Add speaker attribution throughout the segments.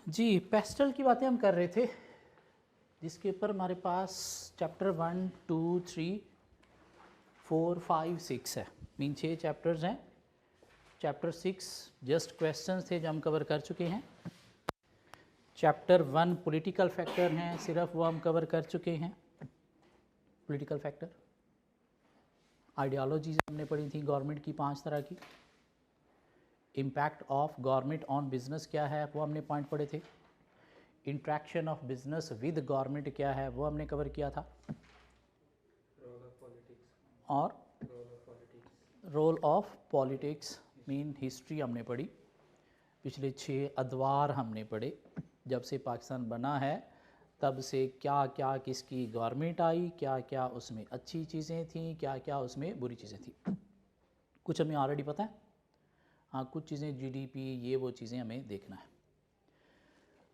Speaker 1: जी, pastel की बातें हम कर रहे थे, जिसके ऊपर हमारे पास चैप्टर 1, 2, 3, 4, 5, 6 है। मीन 6 चैप्टर्स हैं। चैप्टर 6 जस्ट क्वेश्चंस थे जो हम कवर कर चुके हैं। चैप्टर 1 पॉलिटिकल फैक्टर हैं, सिर्फ वो हम कवर कर चुके हैं। पॉलिटिकल फैक्टर, आइडियोलॉजीज हमने पढ़ी थी गवर्नमेंट की 5 तरह की। Impact of government on business क्या है वो हमने पॉइंट पढ़े थे। Interaction of business with government क्या है वो हमने कवर किया था। और role of politics mean history हमने पढ़ी। पिछले 6 अदवार हमने पढ़े। जब से पाकिस्तान बना है तब से क्या क्या किसकी गवर्नमेंट आई, क्या क्या उसमें अच्छी चीज़ें थीं, क्या क्या उसमें बुरी चीज़ें थीं। कुछ हमें ऑलरेडी पता है, हाँ कुछ चीज़ें जीडीपी ये वो चीज़ें हमें देखना है।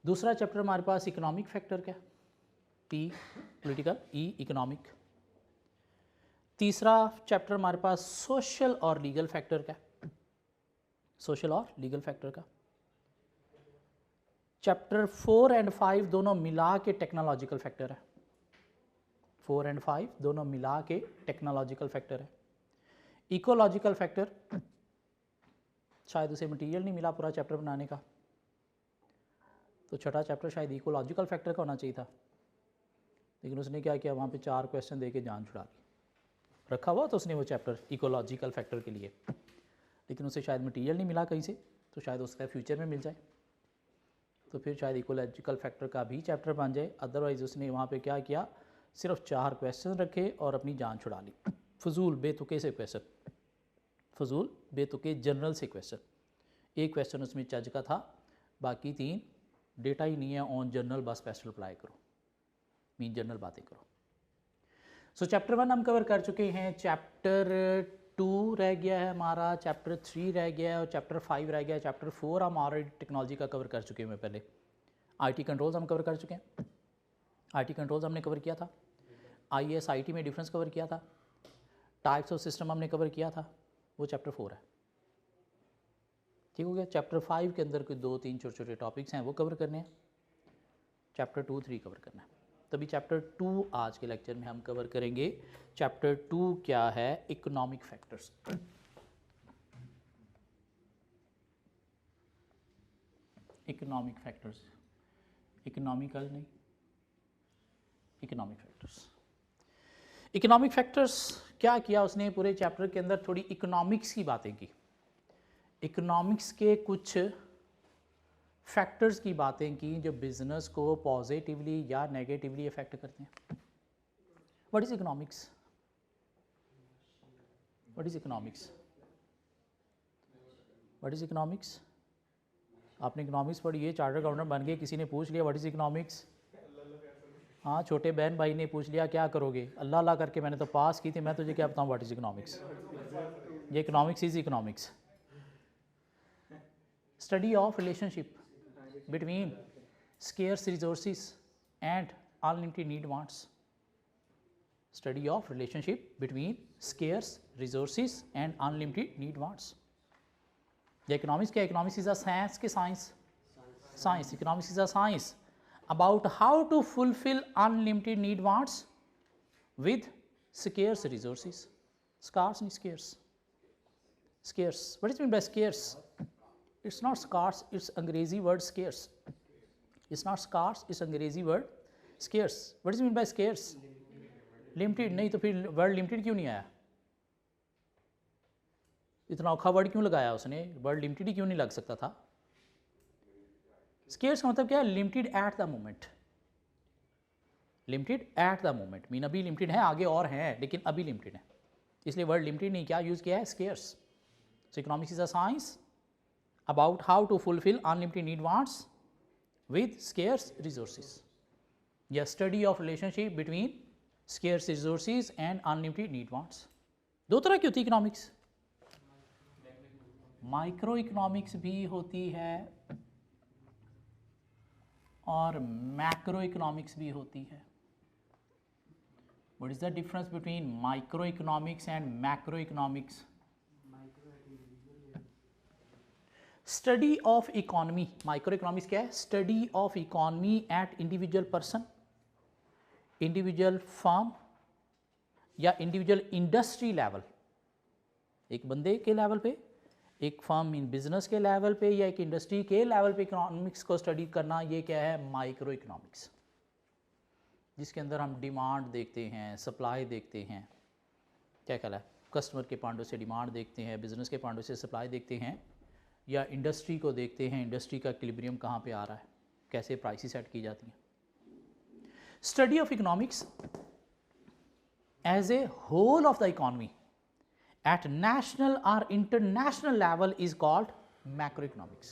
Speaker 1: दूसरा चैप्टर हमारे पास इकोनॉमिक फैक्टर क्या, पी पॉलिटिकल, ई इकोनॉमिक। तीसरा चैप्टर हमारे पास सोशल और लीगल फैक्टर का, सोशल और लीगल फैक्टर का। चैप्टर 4 एंड 5 दोनों मिला के टेक्नोलॉजिकल फैक्टर है। 4 एंड 5 दोनों मिला के टेक्नोलॉजिकल फैक्टर है। इकोलॉजिकल फैक्टर, शायद उसे मटेरियल नहीं मिला पूरा चैप्टर बनाने का, तो छठा चैप्टर शायद इकोलॉजिकल फैक्टर का होना चाहिए था, लेकिन उसने क्या किया, वहाँ पे 4 क्वेश्चन दे के जान छुड़ा ली। रखा हुआ तो उसने वो चैप्टर इकोलॉजिकल फैक्टर के लिए, लेकिन उसे शायद मटेरियल नहीं मिला कहीं से, तो शायद उसका फ्यूचर में मिल जाए, तो फिर शायद इकोलॉजिकल फैक्टर का भी चैप्टर बन जाए। अदरवाइज़ उसने वहाँ पे क्या किया, सिर्फ 4 क्वेश्चन रखे और अपनी जान छुड़ा ली। फजूल बेतुके से क्वेश्चन, फजूल बेतुके जनरल से क्वेश्चन। एक क्वेश्चन उसमें चज का था, बाकी 3 डेटा ही नहीं है ऑन जनरल, बस स्पेशल अप्लाई करो, मीन जनरल बातें करो। सो चैप्टर 1 हम कवर कर चुके हैं। चैप्टर 2 रह गया है हमारा, चैप्टर 3 रह गया है और चैप्टर 5 रह गया है। चैप्टर 4 हम ऑलरेडी टेक्नोलॉजी का कवर कर चुके हैं। पहले आईटी कंट्रोल्स हम कवर कर चुके हैं। आईटी कंट्रोल्स हमने कवर किया था। आईएसआईटी में डिफरेंस कवर किया था। टाइप्स ऑफ सिस्टम हमने कवर किया था, वो चैप्टर 4 है। ठीक हो गया। चैप्टर 5 के अंदर कोई 2-3 छोटे छोटे टॉपिक्स हैं वो कवर करने हैं। चैप्टर 2, 3 कवर करना है। तभी चैप्टर 2 आज के लेक्चर में हम कवर करेंगे। चैप्टर 2 क्या है, economic factors. Economic factors, economical नहीं, इकोनॉमिक फैक्टर्स। इकोनॉमिक फैक्टर्स क्या किया उसने, पूरे चैप्टर के अंदर थोड़ी इकोनॉमिक्स की बातें की। इकोनॉमिक्स के कुछ फैक्टर्स की बातें की जो बिजनेस को पॉजिटिवली या नेगेटिवली इफेक्ट करते हैं। What is economics, what is economics, what is economics. आपने इकोनॉमिक्स पढ़ी है, चार्टर्ड अकाउंटेंट बन गए, किसी ने पूछ लिया व्हाट इज इकोनॉमिक्स, हाँ छोटे बहन भाई ने पूछ लिया क्या करोगे, अल्लाह अल्लाह करके मैंने तो पास की थी, मैं तुझे क्या बताऊँ व्हाट इज इकोनॉमिक्स। ये economics is economics. Study of relationship between scarce resources and unlimited need wants. Study of relationship between scarce resources and unlimited need wants. The economics क्या, economics is a science के science, science, economics is a science about how to fulfill unlimited need wants with scarce resources. Scarce and scarce. Scarce, what is mean by scarce? It's not scarce, it's अंग्रेजी word scarce. It's not scarce, it's अंग्रेजी word scarce. What does it mean by scarce? Limited नहीं, तो फिर word limited क्यों नहीं आया, इतना औखा वर्ड क्यों लगाया उसने, वर्ड लिमिटेड ही क्यों नहीं लग सकता था। स्केयर्स का मतलब क्या है, limited at the moment, limited at the moment mean अभी लिमिटेड है, आगे और है लेकिन अभी लिमिटेड है, इसलिए वर्ड लिमिटेड नहीं क्या यूज किया है, scarce. So economics is a science about how to fulfil unlimited need wants with scarce resources. या study of relationship between scarce resources and unlimited need wants. 2 तरह की होती है इकोनॉमिक्स, माइक्रो इकोनॉमिक्स भी होती है और मैक्रो इकोनॉमिक्स भी होती है। What is the difference between micro economics and macro economics? Study of economy, micro economics क्या है? Study of economy eight individual person, individual firm या इंडिविजुअल इंडस्ट्री लेवल, एक बंदे के लेवल पे, एक फर्म इन बिजनेस के लेवल पे या एक इंडस्ट्री के लेवल पे इकोनॉमिक्स को स्टडी करना, ये क्या है? माइक्रो इकोनॉमिक्स, जिसके अंदर हम डिमांड देखते हैं, सप्लाई देखते हैं, क्या कहलाता है, कस्टमर के पॉइंट से डिमांड देखते हैं, बिजनेस के पॉइंट से सप्लाई देखते हैं, या इंडस्ट्री को देखते हैं, इंडस्ट्री का इक्विलिब्रियम कहाँ पे आ रहा है, कैसे प्राइसेस सेट की जाती हैं। Study of economics as a whole of the economy at national or international level is called macroeconomics.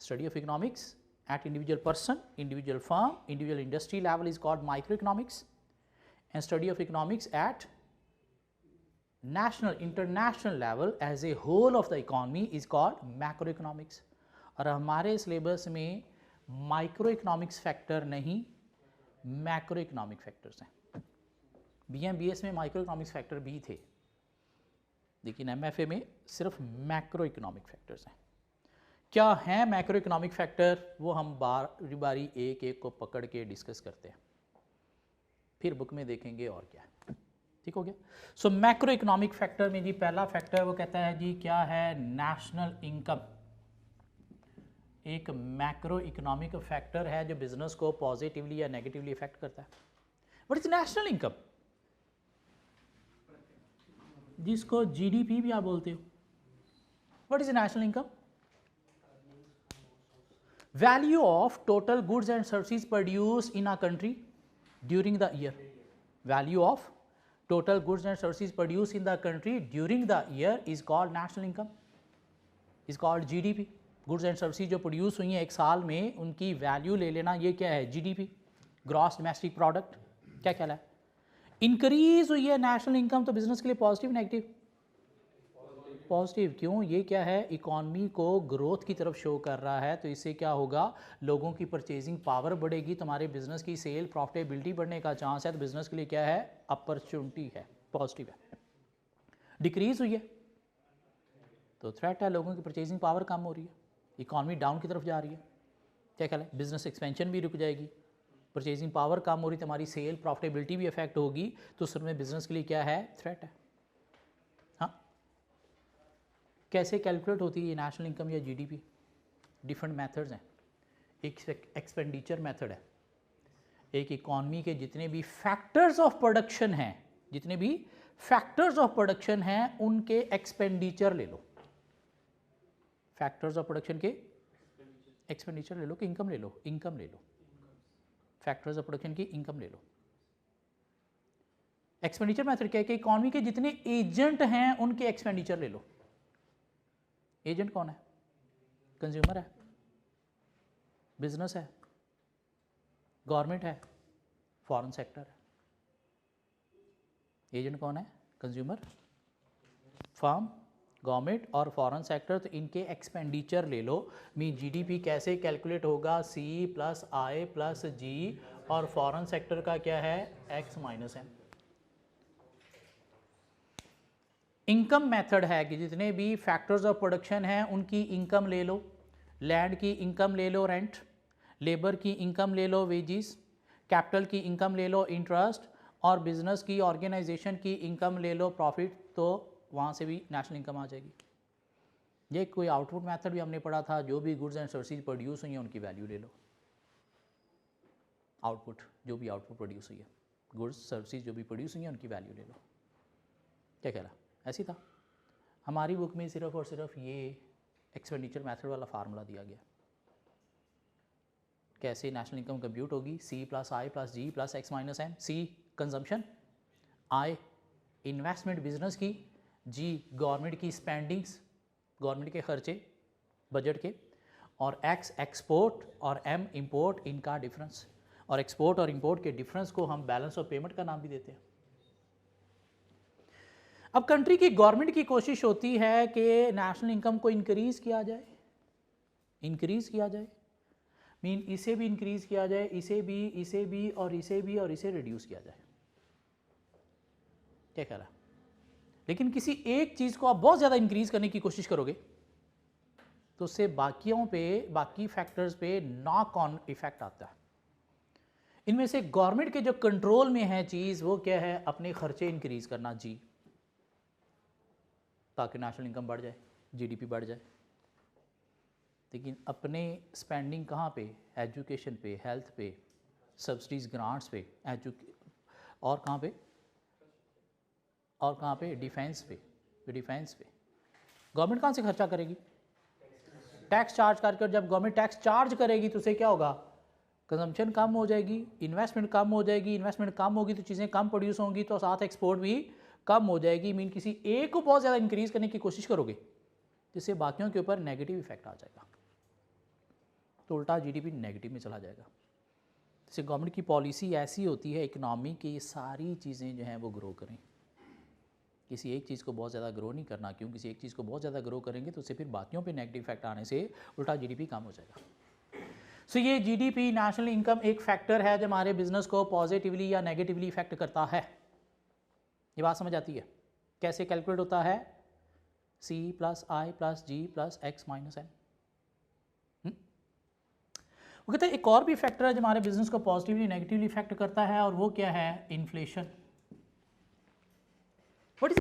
Speaker 1: Study of economics at individual person, individual firm, individual industry level is called microeconomics, and study of economics at national, international level as a whole of the economy is called macroeconomics. और हमारे syllabus में micro economics factor नहीं, macro economic factors हैं। BM BS में micro economics factor भी थे, लेकिन MFA में सिर्फ मैक्रो इकोनॉमिक फैक्टर्स हैं। क्या हैं मैक्रो इकोनॉमिक फैक्टर? वो हम बारी बारी एक एक को पकड़ के डिस्कस करते हैं, फिर बुक में देखेंगे और क्या है। ठीक हो गया? सो मैक्रो इकोनॉमिक फैक्टर में जी पहला फैक्टर वो कहता है जी क्या है? National income. एक मैक्रो इकोनॉमिक फैक्टर है जो बिजनेस को पॉजिटिवली या नेगेटिवली इफेक्ट करता है। व्हाट इज नेशनल इनकम, जिसको GDP भी आप बोलते हो। What is national income? Value of total goods and services produced in a country during the year. Value of total goods and services produced in the country during the year is called national income, is called GDP। Goods and services जो produce हुई हैं एक साल में, उनकी value ले लेना, ये क्या है? GDP, gross domestic product. क्या कहलाता है? इंक्रीज हुई है नेशनल इनकम तो बिजनेस के लिए पॉजिटिव नेगेटिव? पॉजिटिव। क्यों? ये क्या है? इकॉनमी को ग्रोथ की तरफ शो कर रहा है, तो इससे क्या होगा? लोगों की परचेजिंग पावर बढ़ेगी, तुम्हारे बिजनेस की सेल प्रॉफिटेबिलिटी बढ़ने का चांस है, तो बिजनेस के लिए क्या है? अपॉर्चुनिटी है, पॉजिटिव है। डिक्रीज हुई है तो थ्रेट है, लोगों की परचेजिंग पावर कम हो रही है, इकॉनमी डाउन की तरफ जा रही है। क्या कहला है? बिजनेस एक्सपेंशन भी रुक जाएगी, परचेजिंग पावर कम हो रही, तो हमारी सेल प्रॉफिटेबिलिटी भी इफेक्ट होगी, तो उस में बिजनेस के लिए क्या है? थ्रेट है। हाँ, कैसे कैलकुलेट होती है नेशनल इनकम या GDP? डिफरेंट मेथड्स हैं। एक एक्सपेंडिचर मेथड है, एक इकॉनमी के जितने भी फैक्टर्स ऑफ प्रोडक्शन हैं, जितने भी फैक्टर्स ऑफ प्रोडक्शन हैं उनके एक्सपेंडिचर ले लो। फैक्टर्स ऑफ प्रोडक्शन के एक्सपेंडिचर ले लो कि इनकम ले लो? इनकम ले लो। फैक्टर्स ऑफ प्रोडक्शन की इनकम ले लो। एक्सपेंडिचर मेथड क्या है? कि इकॉनमी के जितने एजेंट हैं उनके एक्सपेंडिचर ले लो। एजेंट कौन है? कंज्यूमर है, बिजनेस है, गवर्नमेंट है, फॉरेन सेक्टर है। एजेंट कौन है? कंज्यूमर, फर्म, गवर्नमेंट और फॉरेन सेक्टर। तो इनके एक्सपेंडिचर ले लो। GDP कैसे कैलकुलेट होगा? C + I + G, और फॉरेन सेक्टर का क्या है? X - M। इनकम मेथड है कि जितने भी फैक्टर्स ऑफ प्रोडक्शन हैं उनकी इनकम ले लो। लैंड की इनकम ले लो, रेंट। लेबर की इनकम ले लो, वेजिस। कैपिटल की इनकम ले लो, इंटरेस्ट। और बिजनेस की, ऑर्गेनाइजेशन की इनकम ले लो, प्रॉफिट। तो वहाँ से भी नेशनल इनकम आ जाएगी। ये कोई आउटपुट मेथड भी हमने पढ़ा था, जो भी गुड्स एंड सर्विसेज प्रोड्यूस हुई हैं उनकी वैल्यू ले लो। आउटपुट, जो भी आउटपुट प्रोड्यूस हुई है, गुड्स सर्विसेज जो भी प्रोड्यूस हुई हैं उनकी वैल्यू ले लो। क्या कह रहा? ऐसी था हमारी बुक में, सिर्फ और सिर्फ ये एक्सपेंडिचर मेथड वाला फार्मूला दिया गया। कैसे नेशनल इनकम कंप्यूट होगी? C + I + G + X - M। C consumption, I investment business की, G गवर्नमेंट की स्पेंडिंग्स, गवर्नमेंट के खर्चे बजट के, और X एक्सपोर्ट और M इंपोर्ट, इनका डिफरेंस। और एक्सपोर्ट और इंपोर्ट के डिफरेंस को हम बैलेंस ऑफ पेमेंट का नाम भी देते हैं। अब कंट्री की गवर्नमेंट की कोशिश होती है कि नेशनल इनकम को इंक्रीज किया जाए, इंक्रीज किया जाए, मीन इसे भी इंक्रीज किया जाए, इसे भी, इसे भी, और इसे भी, और इसे रिड्यूस किया जाए। क्या कह रहा? लेकिन किसी एक चीज को आप बहुत ज्यादा इंक्रीज करने की कोशिश करोगे तो उससे बाकी फैक्टर्स पे नॉक ऑन इफेक्ट आता है। इनमें से गवर्नमेंट के जो कंट्रोल में है चीज़ वो क्या है, अपने खर्चे इंक्रीज करना जी, ताकि नेशनल इनकम बढ़ जाए, जीडीपी बढ़ जाए। लेकिन अपने स्पेंडिंग कहाँ पे, एजुकेशन पे, हेल्थ पे, सब्सिडीज ग्रांट्स पे, और कहाँ पे डिफेंस पे। गवर्नमेंट कहाँ से खर्चा करेगी, टैक्स चार्ज करके। और जब गवर्नमेंट टैक्स चार्ज करेगी तो उससे क्या होगा, कंजम्पशन कम हो जाएगी, इन्वेस्टमेंट कम हो जाएगी। इन्वेस्टमेंट कम होगी तो चीज़ें कम प्रोड्यूस होंगी, तो साथ एक्सपोर्ट भी कम हो जाएगी। मीन किसी एक को बहुत ज़्यादा इंक्रीज करने की कोशिश करोगे जिससे बाकियों के ऊपर नेगेटिव इफेक्ट आ जाएगा, तो उल्टा जीडीपी नेगेटिव में चला जाएगा। जैसे गवर्नमेंट की पॉलिसी ऐसी होती है इकनॉमी की, ये सारी चीज़ें जो हैं वो ग्रो करें। किसी एक चीज़ को बहुत ज़्यादा ग्रो नहीं करना, क्यों, किसी एक चीज़ को बहुत ज़्यादा ग्रो करेंगे तो उससे फिर बाकियों पे नेगेटिव इफेक्ट आने से उल्टा जीडीपी कम हो जाएगा। सो ये जीडीपी नेशनल इनकम एक फैक्टर है जो हमारे बिजनेस को पॉजिटिवली या नेगेटिवली इफेक्ट करता है। ये बात समझ आती है? कैसे कैलकुलेट होता है, C + I + G + X - N। वो कहते हैं एक और भी फैक्टर है जो हमारे बिजनेस को पॉजिटिवली नेगेटिवली इफेक्ट करता है, और वो क्या है, inflation. What is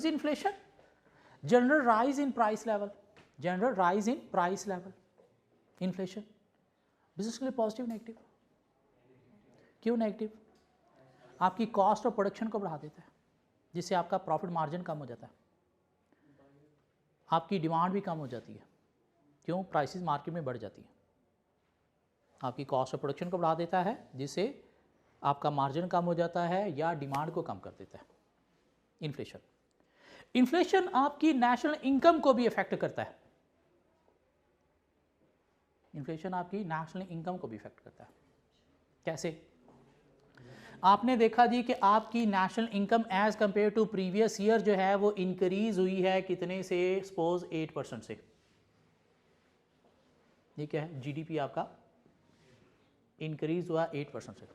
Speaker 1: inflation? General rise in price level. Inflation business के लिए पॉजिटिव नेगेटिव? क्यों नेगेटिव? आपकी कॉस्ट ऑफ प्रोडक्शन को बढ़ा देता है, जिससे आपका प्रॉफिट मार्जिन कम हो जाता है, आपकी डिमांड भी कम हो जाती है। क्यों? प्राइसेस मार्केट में बढ़ जाती है। आपकी कॉस्ट ऑफ प्रोडक्शन को बढ़ा देता है, जिससे आपका मार्जिन कम हो जाता है या डिमांड को कम कर देता है। इन्फ्लेशन आपकी नेशनल इनकम को भी इफेक्ट करता है। कैसे? आपने देखा जी कि आपकी national income as compare to previous year जो है वो इंक्रीज हुई है कितने से, सपोज 8% से। ये क्या है, जीडीपी आपका इंक्रीज हुआ 8% से।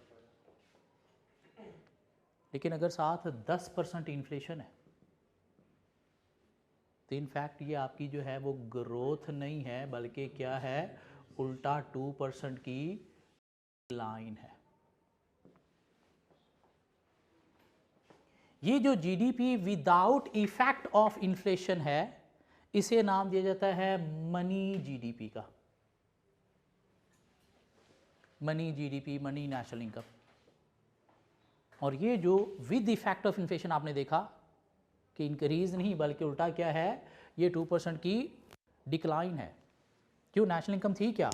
Speaker 1: लेकिन अगर साथ 10% इन्फ्लेशन है तो इनफैक्ट ये आपकी जो है वो ग्रोथ नहीं है, बल्कि क्या है, उल्टा 2% की लाइन है। ये जो GDP without effect of inflation है, इसे नाम दिया जाता है मनी जीडीपी का। Money GDP, money national income. और ये जो विद इफेक्ट ऑफ इन्फ्लेशन आपने देखा कि इंक्रीज नहीं बल्कि उल्टा क्या है, ये 2% की डिक्लाइन है। क्यों? नेशनल इनकम थी क्या,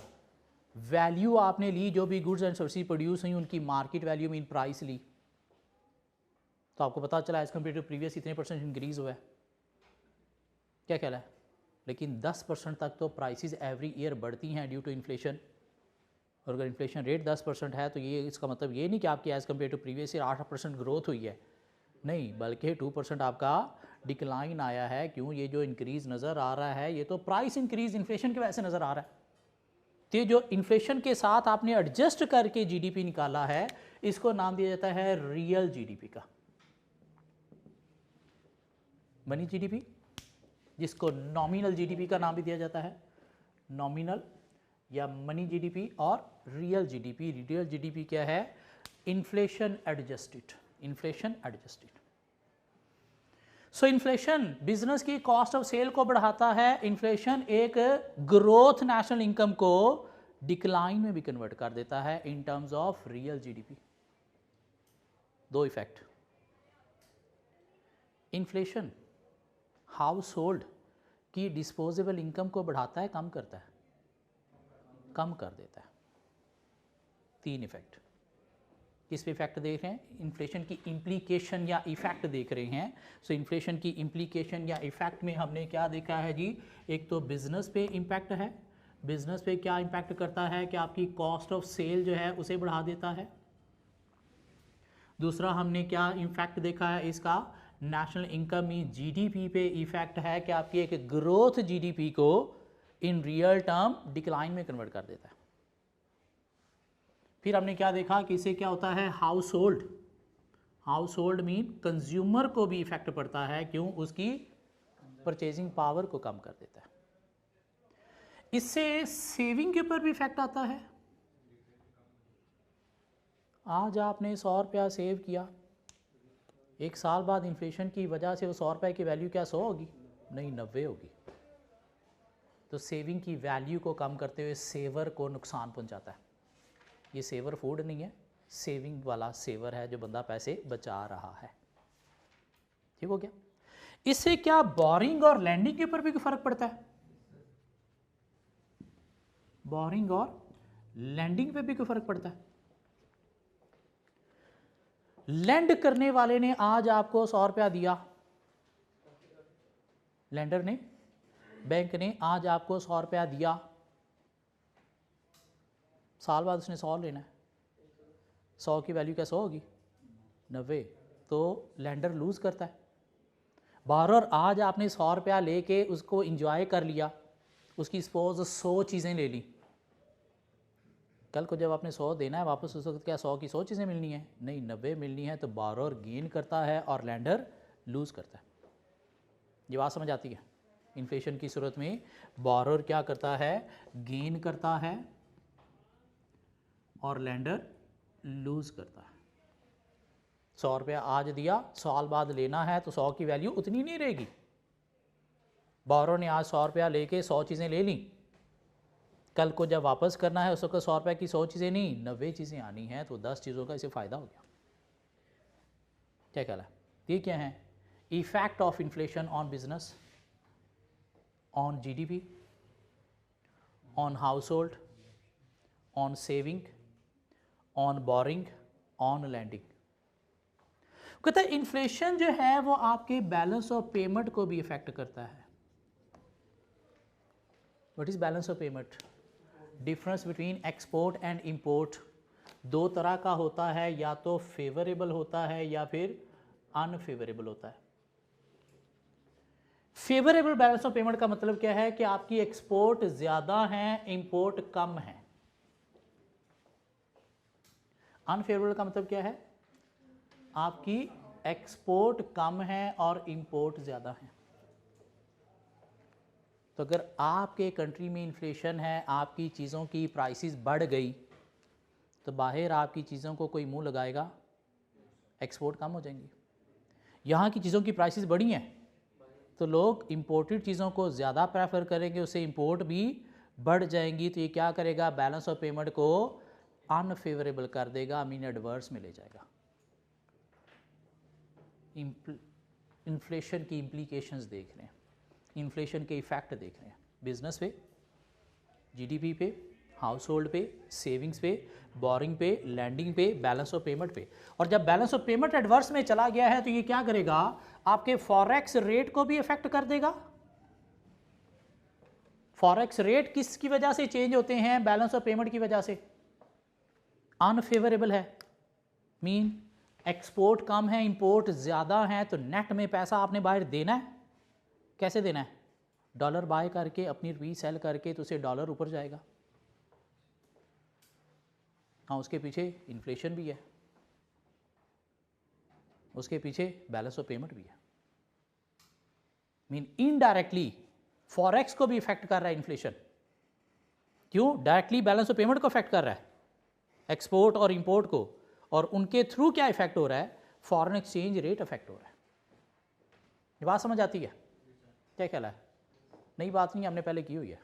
Speaker 1: वैल्यू आपने ली, जो भी गुड्स एंड सर्विसेज प्रोड्यूस हुई उनकी मार्केट वैल्यू मीन प्राइस ली, तो आपको पता चला एज कम्पेयर टू प्रीवियस इतने % इंक्रीज हुआ है। क्या ख्याल है? लेकिन 10% तक तो प्राइसेस एवरी ईयर बढ़ती हैं ड्यू टू इन्फ्लेशन। और अगर इन्फ्लेशन रेट 10% है तो ये इसका मतलब ये नहीं कि आपकी as compare to previous year 8% growth हुई है, नहीं, बल्कि 2% आपका डिक्लाइन आया है। क्यों? ये जो इंक्रीज नज़र आ रहा है ये तो प्राइस इंक्रीज इन्फ्लेशन की वजह से नज़र आ रहा है। तो ये जो इन्फ्लेशन के साथ आपने एडजस्ट करके जीडीपी निकाला है, इसको नाम दिया जाता है रियल जीडीपी का, मनी जीडीपी, जिसको नॉमिनल जीडीपी का नाम भी दिया जाता है, नॉमिनल या मनी जीडीपी और रियल जीडीपी। रियल जीडीपी क्या है? Inflation adjusted. सो इन्फ्लेशन बिजनेस की कॉस्ट ऑफ सेल को बढ़ाता है, इन्फ्लेशन एक ग्रोथ नेशनल इनकम को डिक्लाइन में भी कन्वर्ट कर देता है in terms of real GDP. दो इफेक्ट। इन्फ्लेशन हाउस होल्ड की डिस्पोजेबल इनकम को बढ़ाता है, कम करता है? कम कर देता है। 3 इफेक्ट। किस पे इफेक्ट देख रहे हैं? इन्फ्लेशन की इम्प्लीकेशन या इफेक्ट देख रहे हैं। सो इन्फ्लेशन की इम्प्लीकेशन या इफेक्ट में हमने क्या देखा है जी, एक तो बिजनेस पे इम्पैक्ट है। बिजनेस पे क्या इम्पैक्ट करता है कि आपकी कॉस्ट ऑफ सेल जो है उसे बढ़ा देता है। दूसरा हमने क्या इम्पैक्ट देखा है इसका, नेशनल इनकम में जीडीपी पे इफेक्ट है कि आपकी एक ग्रोथ जीडीपी को इन रियल टर्म डिक्लाइन में कन्वर्ट कर देता है। फिर हमने क्या देखा कि इससे क्या होता है, हाउस होल्ड मीन कंज्यूमर को भी इफेक्ट पड़ता है। क्यों? उसकी परचेजिंग पावर को कम कर देता है। इससे सेविंग के ऊपर भी इफेक्ट आता है। आज आपने 100 रुपया सेव किया, एक साल बाद इन्फ्लेशन की वजह से वो 100 रुपये की वैल्यू क्या 100 होगी? नहीं, 90 होगी। तो सेविंग की वैल्यू को कम करते हुए सेवर को नुकसान पहुंचाता है। ये सेवर फूड नहीं है, सेविंग वाला सेवर है जो बंदा पैसे बचा रहा है। ठीक हो गया? इससे क्या बोरिंग और लैंडिंग के ऊपर भी फर्क पड़ता है? बोरिंग और लैंडिंग पे भी कोई फर्क पड़ता है? लैंड करने वाले ने आज आपको 100 रुपया दिया, लैंडर ने, बैंक ने आज आपको 100 रुपया दिया, साल बाद उसने 100 लेना है, 100 की वैल्यू क्या 100 होगी? 90। तो लैंडर लूज करता है। बारर आज आपने 100 रुपया लेके उसको इंजॉय कर लिया, उसकी सपोज 100 चीज़ें ले ली, कल को जब आपने 100 देना है वापस उस वक्त क्या 100 की 100 चीज़ें मिलनी है? नहीं, 90 मिलनी है। तो बारर गेन करता है और लैंडर लूज करता है। ये बात समझ आती है? इन्फ्लेशन की सूरत में बारर क्या करता है? गेन करता है और लैंडर लूज करता है। 100 रुपया आज दिया, साल बाद लेना है तो 100 की वैल्यू उतनी नहीं रहेगी। बारर ने आज 100 रुपया लेके 100 चीज़ें ले ली, कल को जब वापस करना है उसको 100 रुपये की 100 चीज़ें नहीं 90 चीज़ें आनी हैं, तो 10 चीज़ों का इसे फ़ायदा हो गया। क्या कहला है? ये क्या है? Effect of inflation on business, on GDP, on household, on saving, on borrowing, on lending. कहता है इन्फ्लेशन जो है वो आपके बैलेंस ऑफ पेमेंट को भी इफेक्ट करता है। What is balance of payment? Difference between export and import दो तरह का होता है, या तो फेवरेबल होता है या फिर अनफेवरेबल होता है। फेवरेबल बैलेंस ऑफ पेमेंट का मतलब क्या है कि आपकी एक्सपोर्ट ज़्यादा है, इंपोर्ट कम है। अनफेवरेबल का मतलब क्या है? आपकी एक्सपोर्ट कम है और इंपोर्ट ज़्यादा है। तो अगर आपके कंट्री में इन्फ्लेशन है, आपकी चीज़ों की प्राइसेस बढ़ गई, तो बाहर आपकी चीज़ों को कोई मुंह लगाएगा? एक्सपोर्ट कम हो जाएंगी। यहाँ की चीज़ों की प्राइसेस बढ़ी हैं तो लोग इंपोर्टेड चीज़ों को ज़्यादा प्रेफर करेंगे, उससे इंपोर्ट भी बढ़ जाएंगी। तो ये क्या करेगा? बैलेंस ऑफ पेमेंट को अनफेवरेबल कर देगा, मीन एडवर्स में ले जाएगा। इन्फ्लेशन की इम्प्लीकेशंस देख रहे हैं, इन्फ्लेशन के इफ़ेक्ट देख रहे हैं बिजनेस पे, जीडीपी पे, हाउस होल्ड पे, सेविंग्स पे, बोरिंग पे, लैंडिंग पे, बैलेंस ऑफ पेमेंट पे। और जब बैलेंस ऑफ पेमेंट एडवर्स में चला गया है तो ये क्या करेगा? आपके फॉरेक्स रेट को भी इफेक्ट कर देगा। फॉरेक्स रेट किसकी वजह से चेंज होते हैं? बैलेंस ऑफ पेमेंट की वजह से। अनफेवरेबल है, मीन एक्सपोर्ट कम है, इंपोर्ट ज़्यादा है, तो नेट में पैसा आपने बाहर देना है। कैसे देना है? डॉलर बाय करके अपनी रुपये सेल करके तो उसे डॉलर ऊपर जाएगा। हाँ, उसके पीछे इन्फ्लेशन भी है, उसके पीछे बैलेंस ऑफ पेमेंट भी है। मीन इनडायरेक्टली फॉरेक्स को भी इफेक्ट कर रहा है इन्फ्लेशन। क्यों? डायरेक्टली बैलेंस ऑफ पेमेंट को इफेक्ट कर रहा है, एक्सपोर्ट और इंपोर्ट को, और उनके थ्रू क्या इफेक्ट हो रहा है? फॉरेन एक्सचेंज रेट इफेक्ट हो रहा है। ये बात समझ आती है? क्या ख्याल है? नई बात नहीं, हमने पहले की हुई है,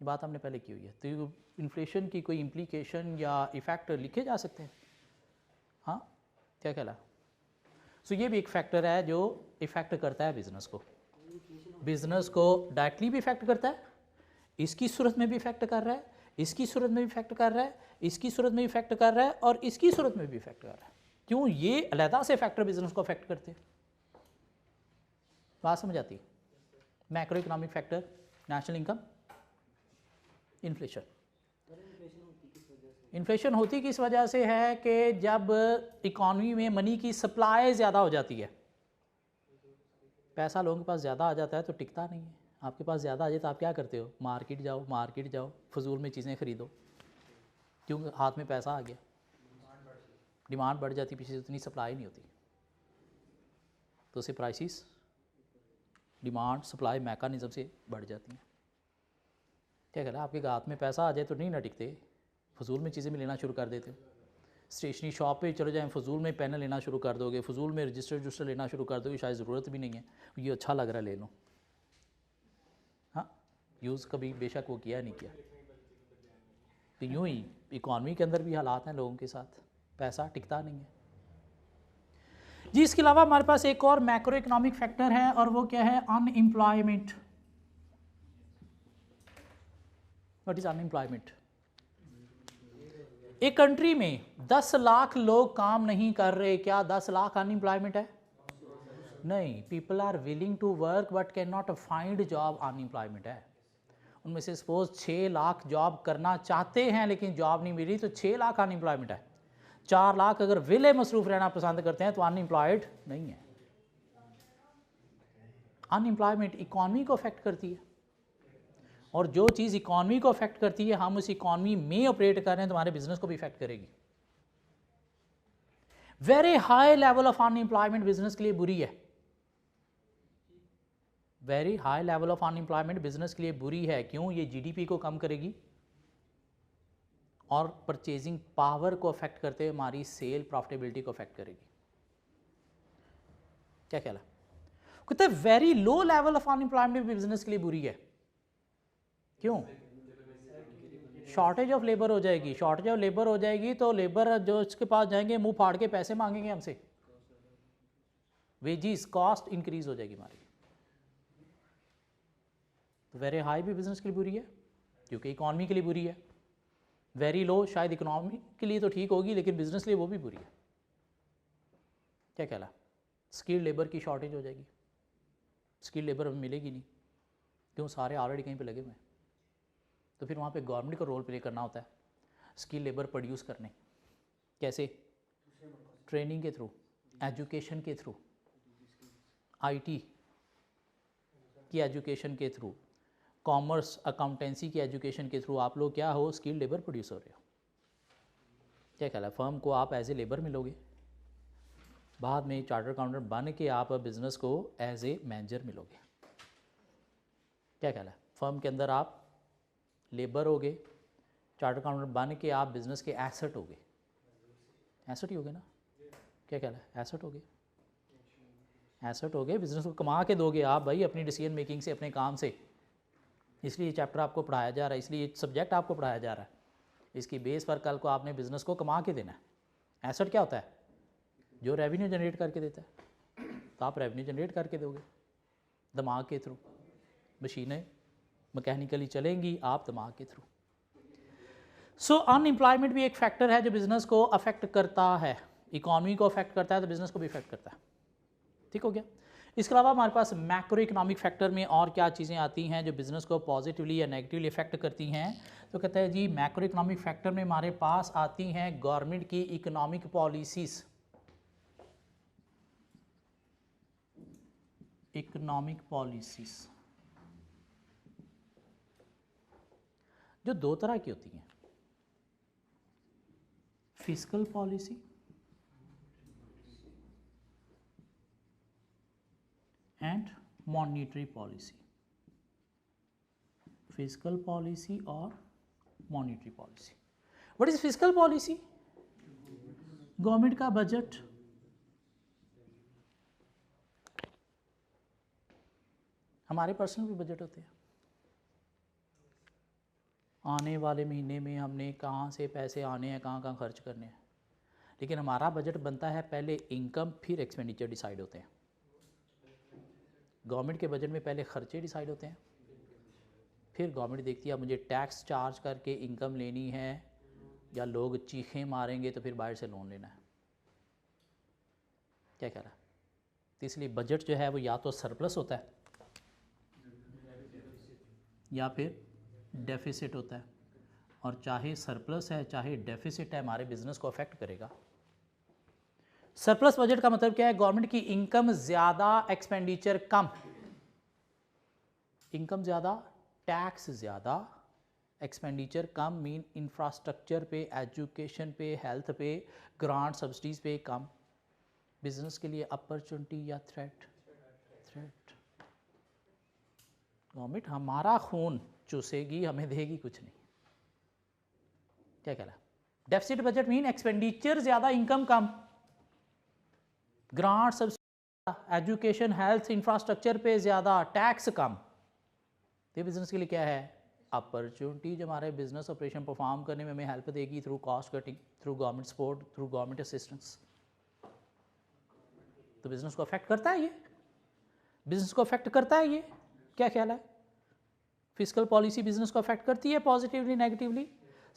Speaker 1: ये बात हमने पहले की हुई है। तो इन्फ्लेशन की कोई इम्प्लीकेशन या इफेक्ट लिखे जा सकते हैं? हाँ, क्या ख्याल है? सो ये भी एक फैक्टर है जो इफेक्ट करता है बिजनेस को। बिजनेस को डायरेक्टली भी इफेक्ट करता है, इसकी सूरत में भी इफेक्ट कर रहा है, इसकी सूरत में भी इफेक्ट कर रहा है, इसकी सूरत में भी इफेक्ट कर रहा है, और इसकी सूरत में भी इफेक्ट कर रहा है। क्यों? ये अलहदा से फैक्टर बिजनेस को अफेक्ट करते हैं। बात समझ आती है? Macro economic factor, national income, inflation. Inflation होती किस वजह से है कि जब इकॉनमी में मनी की सप्लाई ज़्यादा हो जाती है, पैसा लोगों के पास ज़्यादा आ जाता है तो टिकता नहीं है। आपके पास ज़्यादा आ जाए तो आप क्या करते हो? मार्केट जाओ, फजूल में चीज़ें ख़रीदो, क्योंकि हाथ में पैसा आ गया, डिमांड बढ़ जाती, पीछे से उतनी सप्लाई नहीं होती, तो उससे प्राइसेस डिमांड सप्लाई मैकेनिज्म से बढ़ जाती हैं। क्या कह रहा है, आपके हाथ में पैसा आ जाए तो नहीं ना टिकते, फजूल में चीज़ें भी लेना शुरू कर देते हो। स्टेशनरी शॉप पे चले जाएं, फजूल में पेन लेना शुरू कर दोगे, फजूल में रजिस्टर लेना शुरू कर दोगे, शायद ज़रूरत भी नहीं है, ये अच्छा लग रहा है ले लो। हाँ, यूज़ कभी बेशक वो किया नहीं किया। तो यूँ ही इकॉनमी के अंदर भी हालात हैं लोगों के साथ, पैसा टिकता नहीं है जी। इसके अलावा हमारे पास एक और मैक्रो इकोनॉमिक फैक्टर है और वो क्या है, अनएम्प्लॉयमेंट। What is unemployment? एक कंट्री में 10 लाख लोग काम नहीं कर रहे, क्या 10 लाख अनएम्प्लॉयमेंट है? नहीं, people are willing to work but can not find job, unemployment है। उनमें से सपोज 6 लाख जॉब करना चाहते हैं लेकिन जॉब नहीं मिली, तो 6 लाख अनएम्प्लॉयमेंट है। 4 लाख अगर विले मसरूफ रहना पसंद करते हैं तो अनएम्प्लॉयड नहीं है। अनएम्प्लॉयमेंट इकॉनमी को अफेक्ट करती है, और जो चीज़ इकॉनमी को अफेक्ट करती है, हम उस इकॉनमी में ऑपरेट कर रहे हैं तो हमारे बिजनेस को भी इफेक्ट करेगी। Very high level of unemployment business के लिए बुरी है। Very high level of unemployment business के लिए बुरी है। क्यों? ये जीडीपी को कम करेगी और परचेजिंग पावर को अफेक्ट करते हुए हमारी सेल प्रॉफिटेबिलिटी को अफेक्ट करेगी। क्या ख्याल है? कहते हैं very low level of unemployment भी बिजनेस के लिए बुरी है। क्यों? शॉर्टेज ऑफ लेबर हो जाएगी। शॉर्टेज ऑफ लेबर हो जाएगी तो लेबर जो इसके पास जाएंगे मुंह फाड़ के पैसे मांगेंगे हमसे, वेजिस कॉस्ट इंक्रीज हो जाएगी हमारी। तो वेरी हाई भी बिजनेस के लिए बुरी है क्योंकि इकॉनमी के लिए बुरी है। वेरी लो शायद इकोनॉमी के लिए तो ठीक होगी लेकिन बिजनेस के लिए वो भी बुरी है। क्या कहला? स्किल्ड लेबर की शॉर्टेज हो जाएगी, स्किल्ड लेबर हमें मिलेगी नहीं। क्यों? सारे ऑलरेडी कहीं पे लगे हुए हैं। तो फिर वहाँ पे गवर्नमेंट को रोल प्ले करना होता है स्किल लेबर प्रोड्यूस करने। कैसे? ट्रेनिंग के थ्रू, एजुकेशन के थ्रू, आईटी की एजुकेशन के थ्रू, कॉमर्स अकाउंटेंसी की एजुकेशन के थ्रू आप लोग क्या हो, स्किल लेबर प्रोड्यूस हो रहे हो। क्या ख्याल है? फर्म को आप एज ए लेबर मिलोगे, बाद में चार्टर अकाउंटेंट बन के आप बिजनेस को एज ए मैनेजर मिलोगे। क्या ख्याल है? फर्म के अंदर आप लेबर होगे, चार्टर अकाउंटेंट बन के आप बिजनेस के एसेट होगे। एसेट ही होगे ना? क्या ख्याल है? एसेट होगे, एसेट होगे, बिजनेस को कमा के दोगे आप भाई अपनी डिसीजन मेकिंग से, अपने काम से। इसलिए ये चैप्टर आपको पढ़ाया जा रहा है, इसलिए ये सब्जेक्ट आपको पढ़ाया जा रहा है। इसकी बेस पर कल को आपने बिजनेस को कमा के देना है। एसेट क्या होता है? जो रेवेन्यू जनरेट करके देता है। तो आप रेवेन्यू जनरेट करके दोगे दिमाग के थ्रू। मशीनें मैकेनिकली चलेंगी, आप दिमाग के थ्रू। सो अनएम्प्लॉयमेंट भी एक फैक्टर है जो बिजनेस को अफेक्ट करता है। इकॉनमी को अफेक्ट करता है तो बिजनेस को भी अफेक्ट करता है। ठीक हो गया? इसके अलावा हमारे पास मैक्रो इकोनॉमिक फैक्टर में और क्या चीज़ें आती हैं जो बिजनेस को पॉजिटिवली या नेगेटिवली इफेक्ट करती हैं? तो कहते हैं जी मैक्रो इकोनॉमिक फैक्टर में हमारे पास आती हैं गवर्नमेंट की इकोनॉमिक पॉलिसीज़। इकोनॉमिक पॉलिसीज़ जो दो तरह की होती हैं, fiscal policy and monetary policy. Fiscal policy और monetary policy. What is fiscal policy? Government का बजट, हमारे पर्सनल भी बजट होते हैं। आने वाले महीने में हमने कहाँ से पैसे आने हैं, कहाँ कहाँ खर्च करने हैं। लेकिन हमारा बजट बनता है पहले इनकम फिर एक्सपेंडिचर डिसाइड होते हैं। गवर्नमेंट के बजट में पहले खर्चे डिसाइड होते हैं, फिर गवर्नमेंट देखती है मुझे टैक्स चार्ज करके इनकम लेनी है या लोग चीखें मारेंगे तो फिर बाहर से लोन लेना है। क्या कह रहा है? तो इसलिए बजट जो है वो या तो सरप्लस होता है या फिर डेफिसिट होता है, और चाहे सरप्लस है चाहे डेफिसिट है हमारे बिजनेस को अफेक्ट करेगा। सरप्लस बजट का मतलब क्या है? गवर्नमेंट की इनकम ज़्यादा, एक्सपेंडिचर कम। इनकम ज़्यादा, टैक्स ज़्यादा, एक्सपेंडिचर कम। मीन इंफ्रास्ट्रक्चर पे, एजुकेशन पे, हेल्थ पे, ग्रांट सब्सिडीज़ पे कम। बिजनेस के लिए अपॉर्चुनिटी या थ्रेट? थ्रेट। गवर्नमेंट हमारा खून चूसेगी, हमें देगी कुछ नहीं। क्या कहला? डेफिसिट बजट मीन एक्सपेंडिचर ज़्यादा, इनकम कम, grant subsidy, education, health, infrastructure पे ज़्यादा, टैक्स कम। तो बिजनेस के लिए क्या है? अपॉर्चुनिटी जो हमारे बिजनेस ऑपरेशन परफॉर्म करने में हमें हेल्प देगी through cost cutting, through government support, through government assistance. तो बिजनेस को अफेक्ट करता है ये, बिजनेस को अफेक्ट करता है ये। क्या ख्याल है? फिजिकल पॉलिसी बिजनेस को अफेक्ट करती है positively, negatively,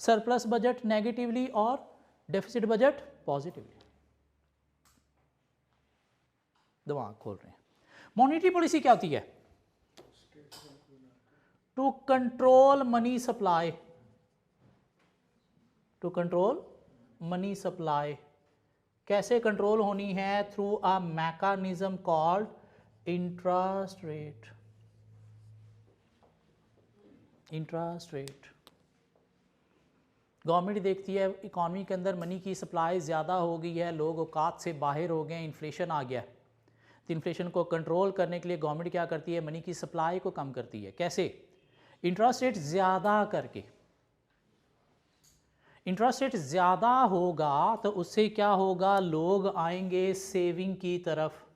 Speaker 1: surplus budget negatively और डेफिसिट बजट पॉजिटिवली। दिमाग खोल रहे हैं। मॉनेटरी पॉलिसी क्या होती है? To control money supply, to control money supply. कैसे कंट्रोल होनी है? Through a mechanism called interest rate. Interest rate government देखती है इकॉनमी के अंदर मनी की सप्लाई ज़्यादा हो गई है, लोग औकात से बाहर हो गए, इन्फ्लेशन आ गया। तो इन्फ्लेशन को कंट्रोल करने के लिए गवर्नमेंट क्या करती है? मनी की सप्लाई को कम करती है। कैसे? इंटरेस्ट रेट ज़्यादा करके। इंटरेस्ट रेट ज़्यादा होगा तो उससे क्या होगा? लोग आएंगे सेविंग की तरफ।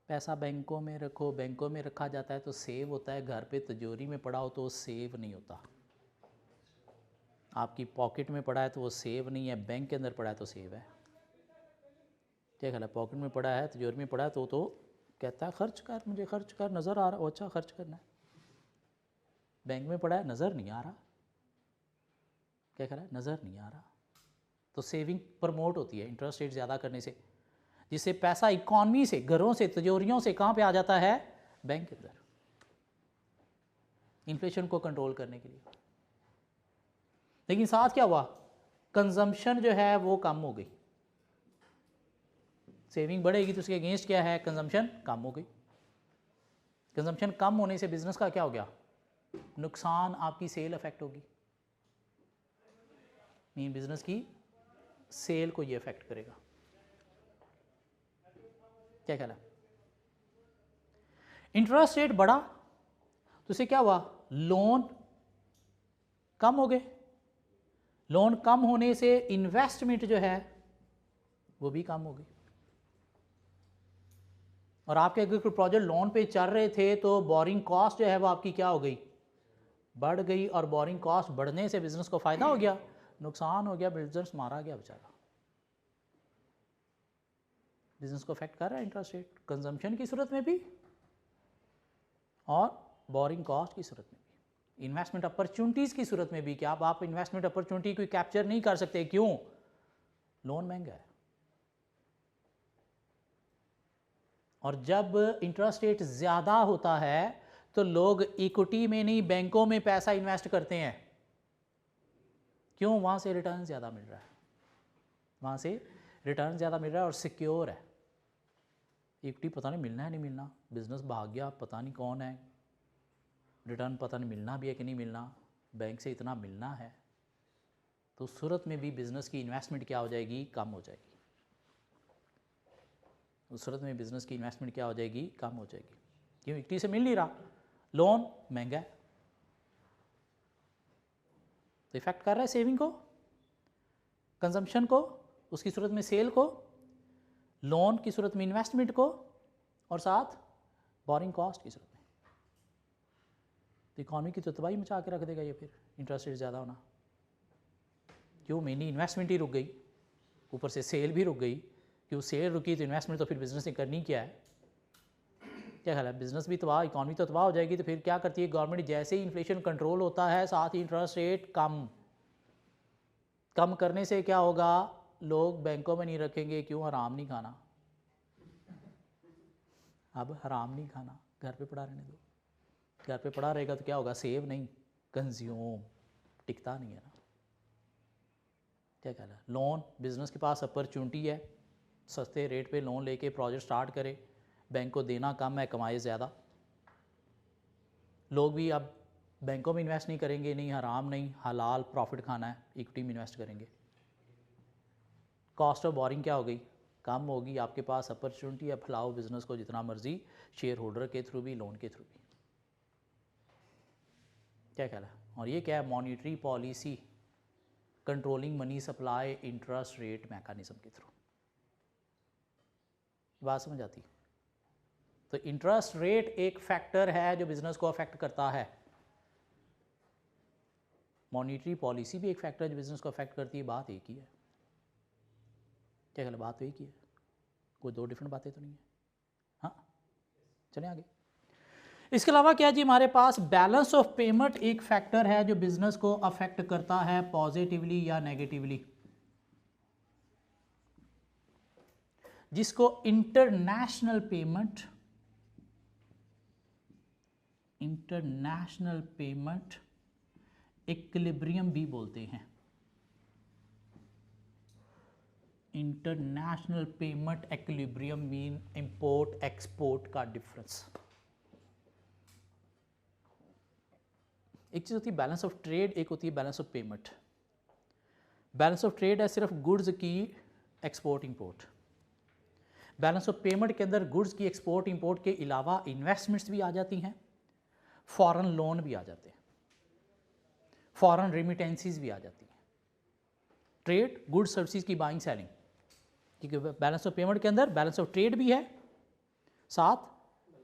Speaker 1: पैसा बैंकों में रखो, बैंकों में रखा जाता है तो सेव होता है, घर पे तिजोरी में पड़ा हो तो वो सेव नहीं होता। आपकी पॉकेट में पड़ा है तो वो सेव नहीं है, बैंक के अंदर पड़ा है तो सेव है। क्या ख्याल है? पॉकेट में पड़ा है, तिजोरी में पड़ा है तो कहता है खर्च कर, मुझे खर्च कर, नज़र आ रहा हो, अच्छा खर्च करना है। बैंक में पड़ा है, नज़र नहीं आ रहा। क्या ख्याल है? नज़र नहीं आ रहा। तो सेविंग प्रमोट होती है इंटरेस्ट रेट ज़्यादा करने से, जिससे पैसा इकॉनमी से, घरों से, तिजोरियों से कहाँ पे आ जाता है? बैंक के अंदर, इन्फ्लेशन को कंट्रोल करने के लिए। लेकिन साथ क्या हुआ? कंजम्पशन जो है वो कम हो गई। सेविंग बढ़ेगी तो उसके अगेंस्ट क्या है? कंजम्पशन कम हो गई। कंजम्पशन कम होने से बिजनेस का क्या हो गया? नुकसान, आपकी सेल अफेक्ट होगी। मीन बिजनेस की सेल को ये अफेक्ट करेगा। क्या ख्याल है? इंटरेस्ट रेट बढ़ा तो उससे क्या हुआ? लोन कम हो गए। लोन कम होने से इन्वेस्टमेंट जो है वो भी कम हो गई। और आपके अगर कोई प्रोजेक्ट लोन पे चल रहे थे तो बोरिंग कॉस्ट जो है वो आपकी क्या हो गई? बढ़ गई। और बोरिंग कॉस्ट बढ़ने से बिजनेस को फायदा हो गया, नुकसान हो गया, बिजनेस मारा गया बेचारा। बिजनेस को अफेक्ट कर रहा है इंटरेस्ट रेट, कंजम्पशन की सूरत में भी और बोरिंग कॉस्ट की सूरत में भी, इन्वेस्टमेंट अपॉर्चुनिटीज़ की सूरत में भी। कि आप इन्वेस्टमेंट अपॉर्चुनिटी को कैप्चर नहीं कर सकते। क्यों? लोन महंगा है। और जब इंटरेस्ट रेट ज़्यादा होता है तो लोग इक्विटी में नहीं, बैंकों में पैसा इन्वेस्ट करते हैं। क्यों? वहाँ से रिटर्न ज़्यादा मिल रहा है, वहाँ से रिटर्न ज़्यादा मिल रहा है और सिक्योर है। इक्विटी पता नहीं मिलना है नहीं मिलना, बिजनेस भाग गया पता नहीं कौन है, रिटर्न पता नहीं मिलना भी है कि नहीं मिलना, बैंक से इतना मिलना है। तो उस सूरत में भी बिज़नेस की इन्वेस्टमेंट क्या हो जाएगी? कम हो जाएगी। उस सूरत में बिज़नेस की इन्वेस्टमेंट क्या हो जाएगी? कम हो जाएगी। क्यों? इक्विटी से मिल नहीं रहा, लोन महंगा है। तो इफेक्ट कर रहा है सेविंग को, कंजम्पशन को, उसकी सूरत में सेल को, लोन की सूरत में इन्वेस्टमेंट को, और साथ बोरिंग कॉस्ट की सूरत में। तो इकॉनमी की तो तबाही मचा के रख देगा ये फिर इंटरेस्ट रेट ज़्यादा होना। क्यों? मेनी इन्वेस्टमेंट ही रुक गई, ऊपर से सेल भी रुक गई। क्यों? सेल रुकी तो इन्वेस्टमेंट तो फिर बिजनेस ने करनी क्या है? क्या ख्याल है? बिजनेस भी तबाह, इकॉनमी तो तबाह हो जाएगी। तो फिर क्या करती है गवर्नमेंट? जैसे ही इन्फ्लेशन कंट्रोल होता है साथ ही इंटरेस्ट रेट कम करने से क्या होगा? लोग बैंकों में नहीं रखेंगे। क्यों? हराम नहीं खाना, अब हराम नहीं खाना, घर पे पड़ा रहने दो। घर पे पड़ा रहेगा तो क्या होगा? सेव नहीं, कंज्यूम, टिकता नहीं है ना। क्या ख्याल है? लोन, बिजनेस के पास अपॉर्चुनिटी है, सस्ते रेट पे लोन लेके प्रोजेक्ट स्टार्ट करे, बैंक को देना कम है, कमाए ज़्यादा। लोग भी अब बैंकों में इन्वेस्ट नहीं करेंगे, नहीं हराम नहीं, हलाल प्रॉफिट खाना है, इक्विटी में इन्वेस्ट करेंगे। कॉस्ट ऑफ बोरिंग क्या हो गई? कम होगी, आपके पास अपॉर्चुनिटी है, फैलाओ बिजनेस को जितना मर्जी, शेयर होल्डर के थ्रू भी, लोन के थ्रू भी। क्या ख्याल है? और ये क्या है? Monetary policy controlling money supply interest rate mechanism के थ्रू। बात समझ आती? तो इंटरेस्ट रेट एक फैक्टर है जो बिजनेस को अफेक्ट करता है, मॉनिटरी पॉलिसी भी एक फैक्टर है जो बिजनेस को अफेक्ट करती है। बात एक ही है। क्या ख्याल है? बात तो एक ही है, कोई दो डिफरेंट बातें तो नहीं है। हाँ, चलें आगे। इसके अलावा क्या जी, हमारे पास बैलेंस ऑफ पेमेंट एक फैक्टर है जो बिजनेस को अफेक्ट करता है पॉजिटिवली या नेगेटिवली, जिसको इंटरनेशनल पेमेंट इक्विलिब्रियम भी बोलते हैं। International payment equilibrium mean import export का डिफरेंस। एक चीज़ होती है बैलेंस ऑफ ट्रेड, एक होती है balance of payment. Balance of trade है सिर्फ गुड्स की export import. Balance of payment के अंदर गुड्स की एक्सपोर्ट इंपोर्ट के अलावा इन्वेस्टमेंट्स भी आ जाती हैं, फॉरेन लोन भी आ जाते हैं, फॉरेन रेमिटेंसीज भी आ जाती हैं। ट्रेड, गुड सर्विसेज की बाइंग सेलिंग, क्योंकि बैलेंस ऑफ पेमेंट के अंदर बैलेंस ऑफ ट्रेड भी है, साथ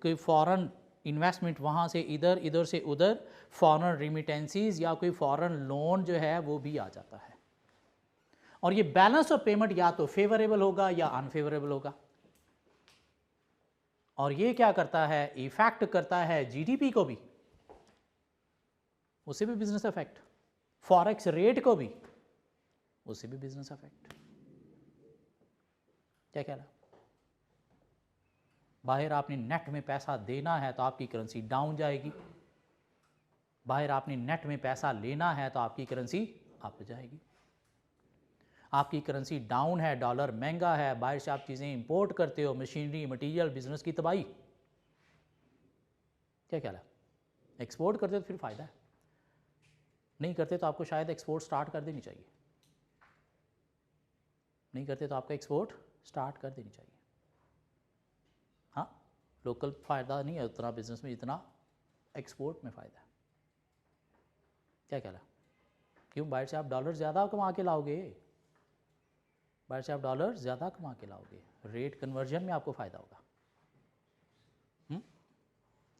Speaker 1: कोई फॉरेन इन्वेस्टमेंट वहाँ से इधर, इधर से उधर, फॉरेन रेमिटेंसीज या कोई फॉरेन लोन जो है वो भी आ जाता है। और ये बैलेंस ऑफ पेमेंट या तो फेवरेबल होगा या अनफेवरेबल होगा। और ये क्या करता है? इफेक्ट करता है जीडीपी को भी, उसे भी बिजनेस इफेक्ट, फॉरेक्स रेट को भी, उसे भी बिजनेस इफेक्ट। क्या कह रहा? बाहर आपने नेट में पैसा देना है तो आपकी करेंसी डाउन जाएगी, बाहर आपने नेट में पैसा लेना है तो आपकी करेंसी अप जाएगी। आपकी करेंसी डाउन है, डॉलर महंगा है, बाहर से आप चीज़ें इंपोर्ट करते हो, मशीनरी, मटेरियल, बिजनेस की तबाही। क्या ख्याल है? एक्सपोर्ट करते तो फिर फ़ायदा है, नहीं करते तो आपको शायद एक्सपोर्ट स्टार्ट कर देनी चाहिए, नहीं करते तो आपका एक्सपोर्ट स्टार्ट कर देनी चाहिए। हाँ, लोकल फ़ायदा नहीं है उतना बिजनेस में जितना एक्सपोर्ट में फ़ायदा है। क्या ख्याल है? क्यों? बाहर से आप डॉलर ज़्यादा कमा के लाओगे, बाहर से आप डॉलर ज़्यादा कमा के लाओगे, रेट कन्वर्जन में आपको फ़ायदा होगा।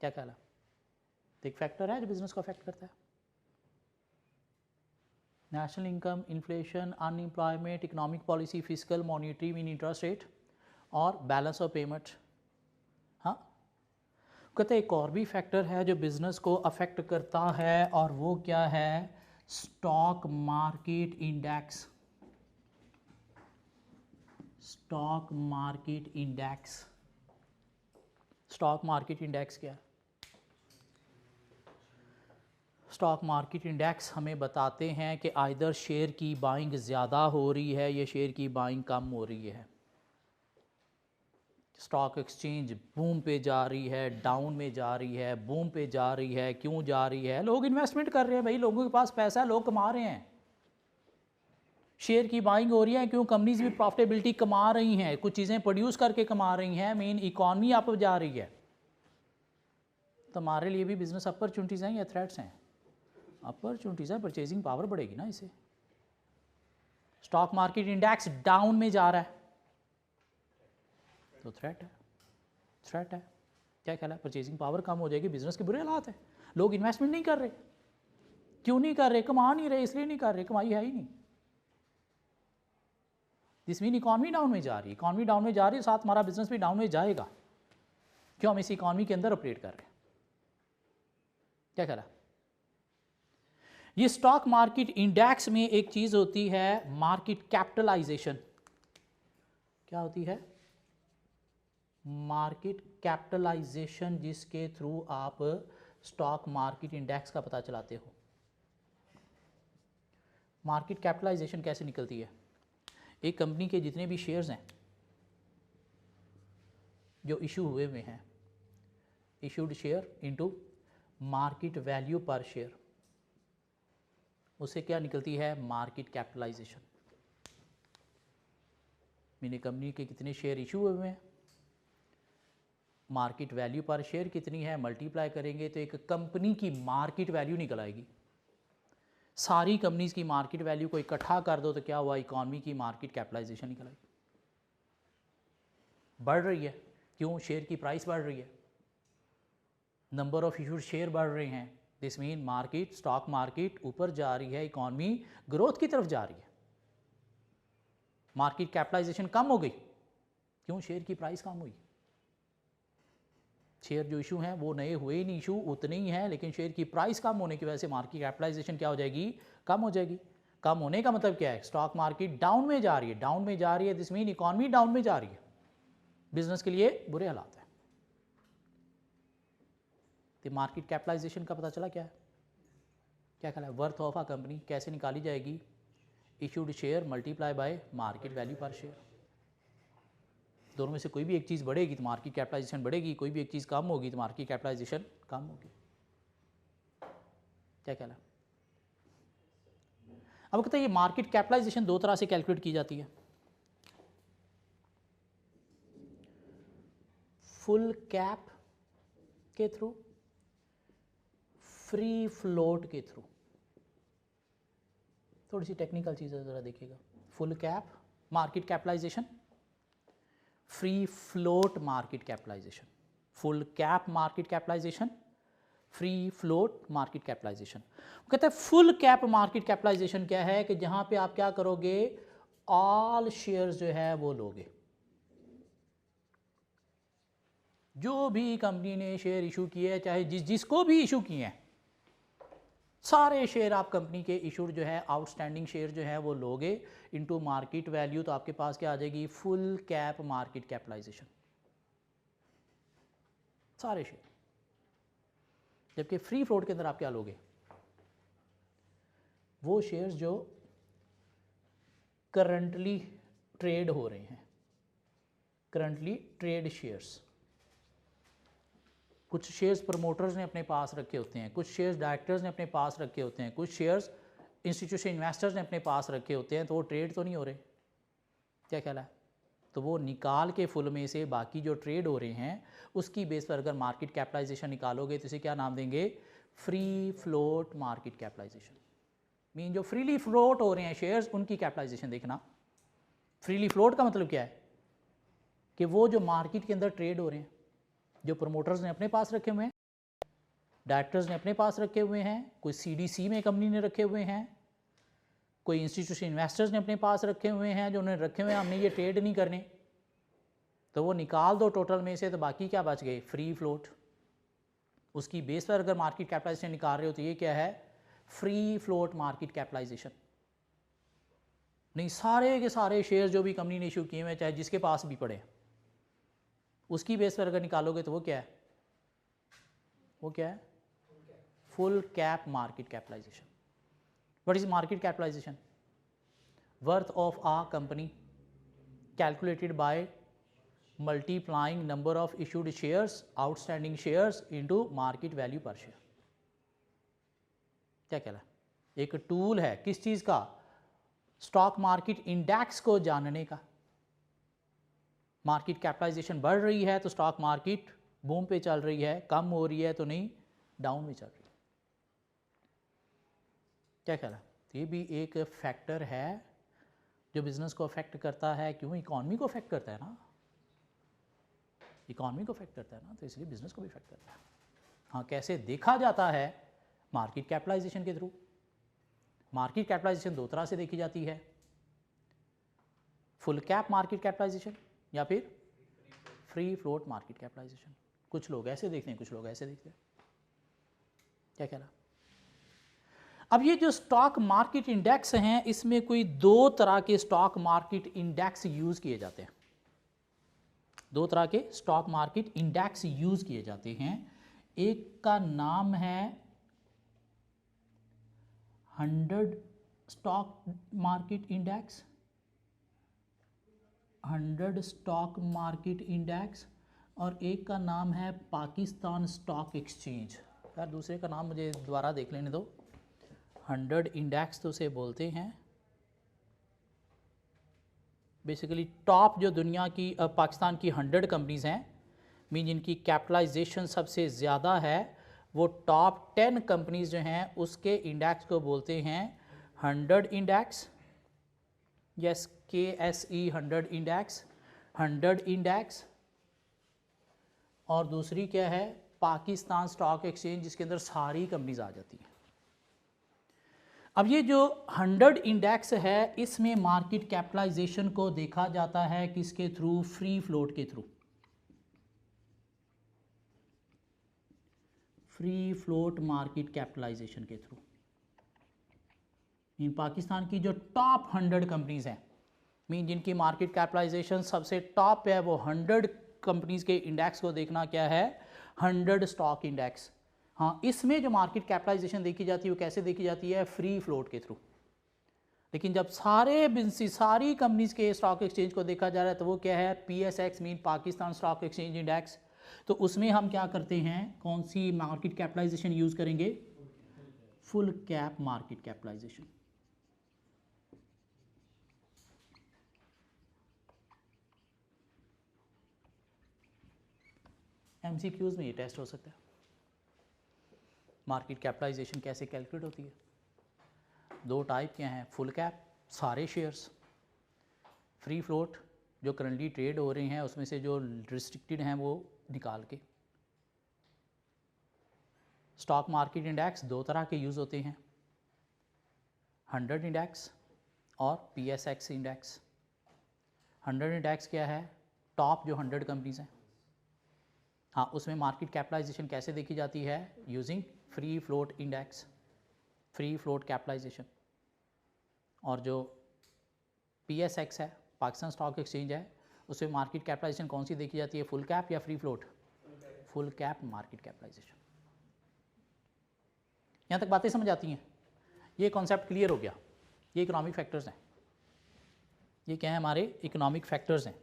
Speaker 1: क्या ख्याल है? तो एक फैक्टर है जो बिजनेस को अफेक्ट करता है। National income, inflation, unemployment, economic policy, physical, monetary mean interest rate और बैलेंस ऑफ पेमेंट। हाँ, कहते हैं एक और भी फैक्टर है जो बिजनेस को अफेक्ट करता है और वो क्या है? Stock market index. Stock market index. Stock market index क्या है? स्टॉक मार्केट इंडेक्स हमें बताते हैं कि आइदर शेयर की बाइंग ज़्यादा हो रही है या शेयर की बाइंग कम हो रही है। स्टॉक एक्सचेंज बूम पे जा रही है, डाउन में जा रही है, बूम पे जा रही है, क्यों जा रही है? लोग इन्वेस्टमेंट कर रहे हैं भाई, लोगों के पास पैसा है, लोग कमा रहे हैं। शेयर की बाइंग हो रही है क्यों? कंपनीज भी प्रॉफिटेबिलिटी कमा रही हैं, कुछ चीज़ें प्रोड्यूस करके कमा रही हैं, मेन इकॉनमी अप जा रही है। तो हमारे लिए भी बिजनेस अपॉर्चुनिटीज़ हैं या थ्रेट्स हैं? अपॉर्चुनिटीज़ है, परचेजिंग पावर बढ़ेगी ना इससे। स्टॉक मार्केट इंडेक्स डाउन में जा रहा है तो थ्रेट है, थ्रेट है। क्या ख्याल है? परचेजिंग पावर कम हो जाएगी, बिजनेस के बुरे हालात है, लोग इन्वेस्टमेंट नहीं कर रहे। क्यों नहीं कर रहे? कमा नहीं रहे, इसलिए नहीं कर रहे, कमाई है ही नहीं। दिस मीन इकॉनमी डाउन में जा रही है, इकॉनमी डाउन में जा रही है, साथ हमारा बिजनेस भी डाउन में जाएगा। क्यों? हम इस इकॉनमी के अंदर ऑपरेट कर रहे हैं। क्या ख्याल है? ये स्टॉक मार्केट इंडेक्स में एक चीज होती है मार्केट कैपिटलाइजेशन। क्या होती है? मार्केट कैपिटलाइजेशन, जिसके थ्रू आप स्टॉक मार्केट इंडेक्स का पता चलाते हो। मार्केट कैपिटलाइजेशन कैसे निकलती है? एक कंपनी के जितने भी शेयर्स हैं जो इशू हुए हुए हैं, issued share into market value per share, उससे क्या निकलती है? Market capitalisation. मीने कंपनी के कितने शेयर इशू हुए हैं, मार्केट वैल्यू पर शेयर कितनी है, मल्टीप्लाई करेंगे तो एक कंपनी की मार्केट वैल्यू निकल आएगी। सारी कंपनीज की मार्केट वैल्यू को इकट्ठा कर दो तो क्या हुआ, इकॉनमी की मार्केट कैपिटलाइजेशन निकल आएगी। बढ़ रही है, क्यों, शेयर की प्राइस बढ़ रही है, नंबर ऑफ इशूड शेयर बढ़ रहे हैं, this mean market, stock market ऊपर जा रही है, इकॉनमी ग्रोथ की तरफ जा रही है। मार्केट कैपिटलाइजेशन कम हो गई, क्यों, शेयर की प्राइस कम हुई। शेयर जो इशू हैं वो नए हुए ही नहीं, इशू उतने ही हैं, लेकिन शेयर की प्राइस कम होने की वजह से मार्केट कैपिटलाइजेशन क्या हो जाएगी, कम हो जाएगी। कम होने का मतलब क्या है, स्टॉक मार्केट डाउन में जा रही है, डाउन में जा रही है, दिस मीन इकॉनमी डाउन में जा रही है, बिजनेस के लिए बुरे हालात है। तो मार्केट कैपिटलाइजेशन का पता चला क्या है, क्या कहला है, वर्थ ऑफ अ कंपनी कैसे निकाली जाएगी, issued share multiply by market value per share. दोनों में से कोई भी एक चीज़ बढ़ेगी तो मार्केट कैपिटलाइजेशन बढ़ेगी, कोई भी एक चीज़ कम होगी तो मार्केट कैपिटलाइजेशन कम होगी। क्या कहला, अब कहते हैं ये मार्केट कैपिटलाइजेशन दो तरह से कैलकुलेट की जाती है, फुल कैप के थ्रू, फ्री फ्लोट के थ्रू। थोड़ी सी टेक्निकल चीज़ें ज़रा देखिएगा, full cap market capitalization, free float market capitalization, full cap market capitalization, free float market capitalization. कहते हैं फुल कैप मार्केट कैपिटलाइजेशन क्या है कि जहां पे आप क्या करोगे, ऑल शेयर्स जो है वो लोगे, जो भी कंपनी ने शेयर इशू किए, चाहे जिसको भी इशू किए हैं, सारे शेयर आप कंपनी के इशूड जो है, आउटस्टैंडिंग शेयर जो है वो लोगे इनटू मार्केट वैल्यू, तो आपके पास क्या आ जाएगी, फुल कैप मार्केट कैपिटलाइजेशन, सारे शेयर। जबकि फ्री फ्लोट के अंदर आप क्या लोगे, वो शेयर्स जो करंटली ट्रेड हो रहे हैं, करंटली ट्रेड शेयर्स। कुछ शेयर्स प्रमोटर्स ने अपने पास रखे होते हैं, कुछ शेयर्स डायरेक्टर्स ने अपने पास रखे होते हैं, कुछ शेयर्स इंस्टीट्यूशन इन्वेस्टर्स ने अपने पास रखे होते हैं, तो वो ट्रेड तो नहीं हो रहे, क्या कहला है, तो वो निकाल के फुल में से बाकी जो ट्रेड हो रहे हैं उसकी बेस पर अगर मार्केट कैपिटलाइजेशन निकालोगे तो इसे क्या नाम देंगे, free float market capitalization. Mean जो फ्रीली फ्लोट हो रहे हैं शेयर्स, उनकी कैपिटलाइजेशन देखना। फ्रीली फ्लोट का मतलब क्या है कि वो जो मार्केट के अंदर ट्रेड हो रहे हैं, जो प्रमोटर्स ने अपने पास रखे हुए हैं, डायरेक्टर्स ने अपने पास रखे हुए हैं, कोई सीडीसी में कंपनी ने रखे हुए हैं, कोई इंस्टीट्यूशन इन्वेस्टर्स ने अपने पास रखे हुए हैं, जो उन्होंने रखे हुए हैं, हमने ये ट्रेड नहीं करने, तो वो निकाल दो टोटल में से, तो बाकी क्या बच गए, फ्री फ्लोट। उसकी बेस पर अगर मार्केट कैपिटलाइजेशन निकाल रहे हो तो ये क्या है, फ्री फ्लोट मार्केट कैपिटलाइजेशन। नहीं, सारे के सारे शेयर जो भी कंपनी ने इशू किए हुए, चाहे जिसके पास भी पड़े, उसकी बेस पर अगर निकालोगे तो वो क्या है, वो क्या है, full cap market capitalization. What is market capitalization, worth of a company calculated by multiplying number of issued shares, outstanding shares into market value per share. क्या कहला, एक टूल है किस चीज़ का, स्टॉक मार्केट इंडेक्स को जानने का। मार्केट कैपिटलाइजेशन बढ़ रही है तो स्टॉक मार्केट बूम पे चल रही है, कम हो रही है तो नहीं, डाउन में चल रही है। क्या कहला, ये भी एक फैक्टर है जो बिजनेस को अफेक्ट करता है, क्यों, इकॉनमी को अफेक्ट करता है ना, इकॉनमी को अफेक्ट करता है ना, तो इसलिए बिजनेस को भी अफेक्ट करता है। हाँ, कैसे देखा जाता है, मार्केट कैपिटलाइजेशन के थ्रू। मार्केट कैपिटलाइजेशन दो तरह से देखी जाती है, फुल कैप मार्केट कैपिटलाइजेशन या फिर फ्री फ्लोट मार्केट कैपिटलाइजेशन। कुछ लोग ऐसे देखते हैं, कुछ लोग ऐसे देखते हैं। क्या कहना, अब ये जो स्टॉक मार्केट इंडेक्स हैं, इसमें कोई दो तरह के स्टॉक मार्केट इंडेक्स यूज किए जाते हैं, दो तरह के स्टॉक मार्केट इंडेक्स यूज किए जाते हैं। एक का नाम है 100 stock market index, 100 stock market index, और एक का नाम है पाकिस्तान स्टॉक एक्सचेंज। यार दूसरे का नाम मुझे दोबारा देख लेने दो। 100 इंडेक्स तो उसे बोलते हैं, बेसिकली टॉप जो दुनिया की पाकिस्तान की 100 कंपनीज़ हैं, मीन जिनकी कैपिटलाइजेशन सबसे ज़्यादा है, वो टॉप 10 कंपनीज़ जो हैं उसके इंडेक्स को बोलते हैं 100 index. Yes, KSE 100 index, 100 index. और दूसरी क्या है, पाकिस्तान स्टॉक एक्सचेंज, जिसके अंदर सारी कंपनीज आ जाती हैं। अब ये जो 100 इंडेक्स है, इसमें मार्केट कैपिटलाइजेशन को देखा जाता है किसके थ्रू, फ्री फ्लोट के through. Free float market capitalization के थ्रू। इन पाकिस्तान की जो टॉप 100 कंपनीज हैं, मीन जिनकी मार्केट कैपिटलाइजेशन सबसे टॉप है, वो 100 कंपनीज के इंडेक्स को देखना क्या है, 100 स्टॉक इंडेक्स। हाँ, इसमें जो मार्केट कैपिटलाइजेशन देखी जाती है वो कैसे देखी जाती है, फ्री फ्लोट के थ्रू। लेकिन जब सारी कंपनीज के स्टॉक एक्सचेंज को देखा जा रहा है तो वो क्या है, PSX mean Pakistan stock exchange index. तो उसमें हम क्या करते हैं, कौन सी मार्केट कैपिटलाइजेशन यूज करेंगे, full cap market capitalization. MCQs में ये टेस्ट हो सकता है, मार्केट कैपिटलाइजेशन कैसे कैलकुलेट होती है। दो टाइप के हैं, फुल कैप सारे शेयर्स, फ्री फ्लोट जो करंटली ट्रेड हो रहे हैं उसमें से जो रिस्ट्रिक्टेड हैं वो निकाल के। स्टॉक मार्केट इंडेक्स दो तरह के यूज़ होते हैं, 100 इंडेक्स और PSX इंडेक्स। 100 इंडेक्स क्या है, टॉप जो 100 कंपनीज हैं, हाँ, उसमें मार्केट कैपिटलाइजेशन कैसे देखी जाती है, using free float index, free float capitalization. और जो PSX है, पाकिस्तान स्टॉक एक्सचेंज है, उसमें मार्केट कैपिटलाइजेशन कौन सी देखी जाती है, फुल कैप या free float, full cap market capitalization. यहाँ तक बातें समझ आती हैं, ये कॉन्सेप्ट क्लियर हो गया। ये इकोनॉमिक फैक्टर्स हैं, ये क्या है, हमारे इकोनॉमिक फैक्टर्स हैं।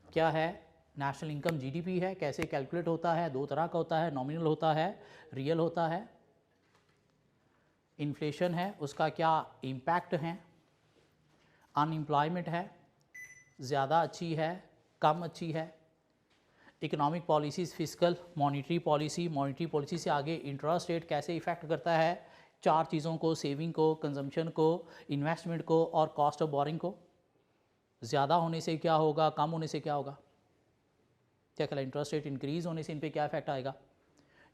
Speaker 1: क्या है, नेशनल इनकम GDP है, कैसे कैलकुलेट होता है, दो तरह का होता है, नॉमिनल होता है, रियल होता है। इन्फ्लेशन है, उसका क्या इम्पैक्ट है। अनएम्प्लॉयमेंट है, ज़्यादा अच्छी है, कम अच्छी है। Economic policies, fiscal, monetary policy से आगे इंटरेस्ट रेट कैसे इफ़ेक्ट करता है चार चीज़ों को, सेविंग को, कंजम्पशन को, इन्वेस्टमेंट को और कॉस्ट ऑफ बोरिंग को। ज़्यादा होने से क्या होगा, कम होने से क्या होगा, क्या कहला, इंटरेस्ट रेट इंक्रीज़ होने से इन पे क्या इफेक्ट आएगा,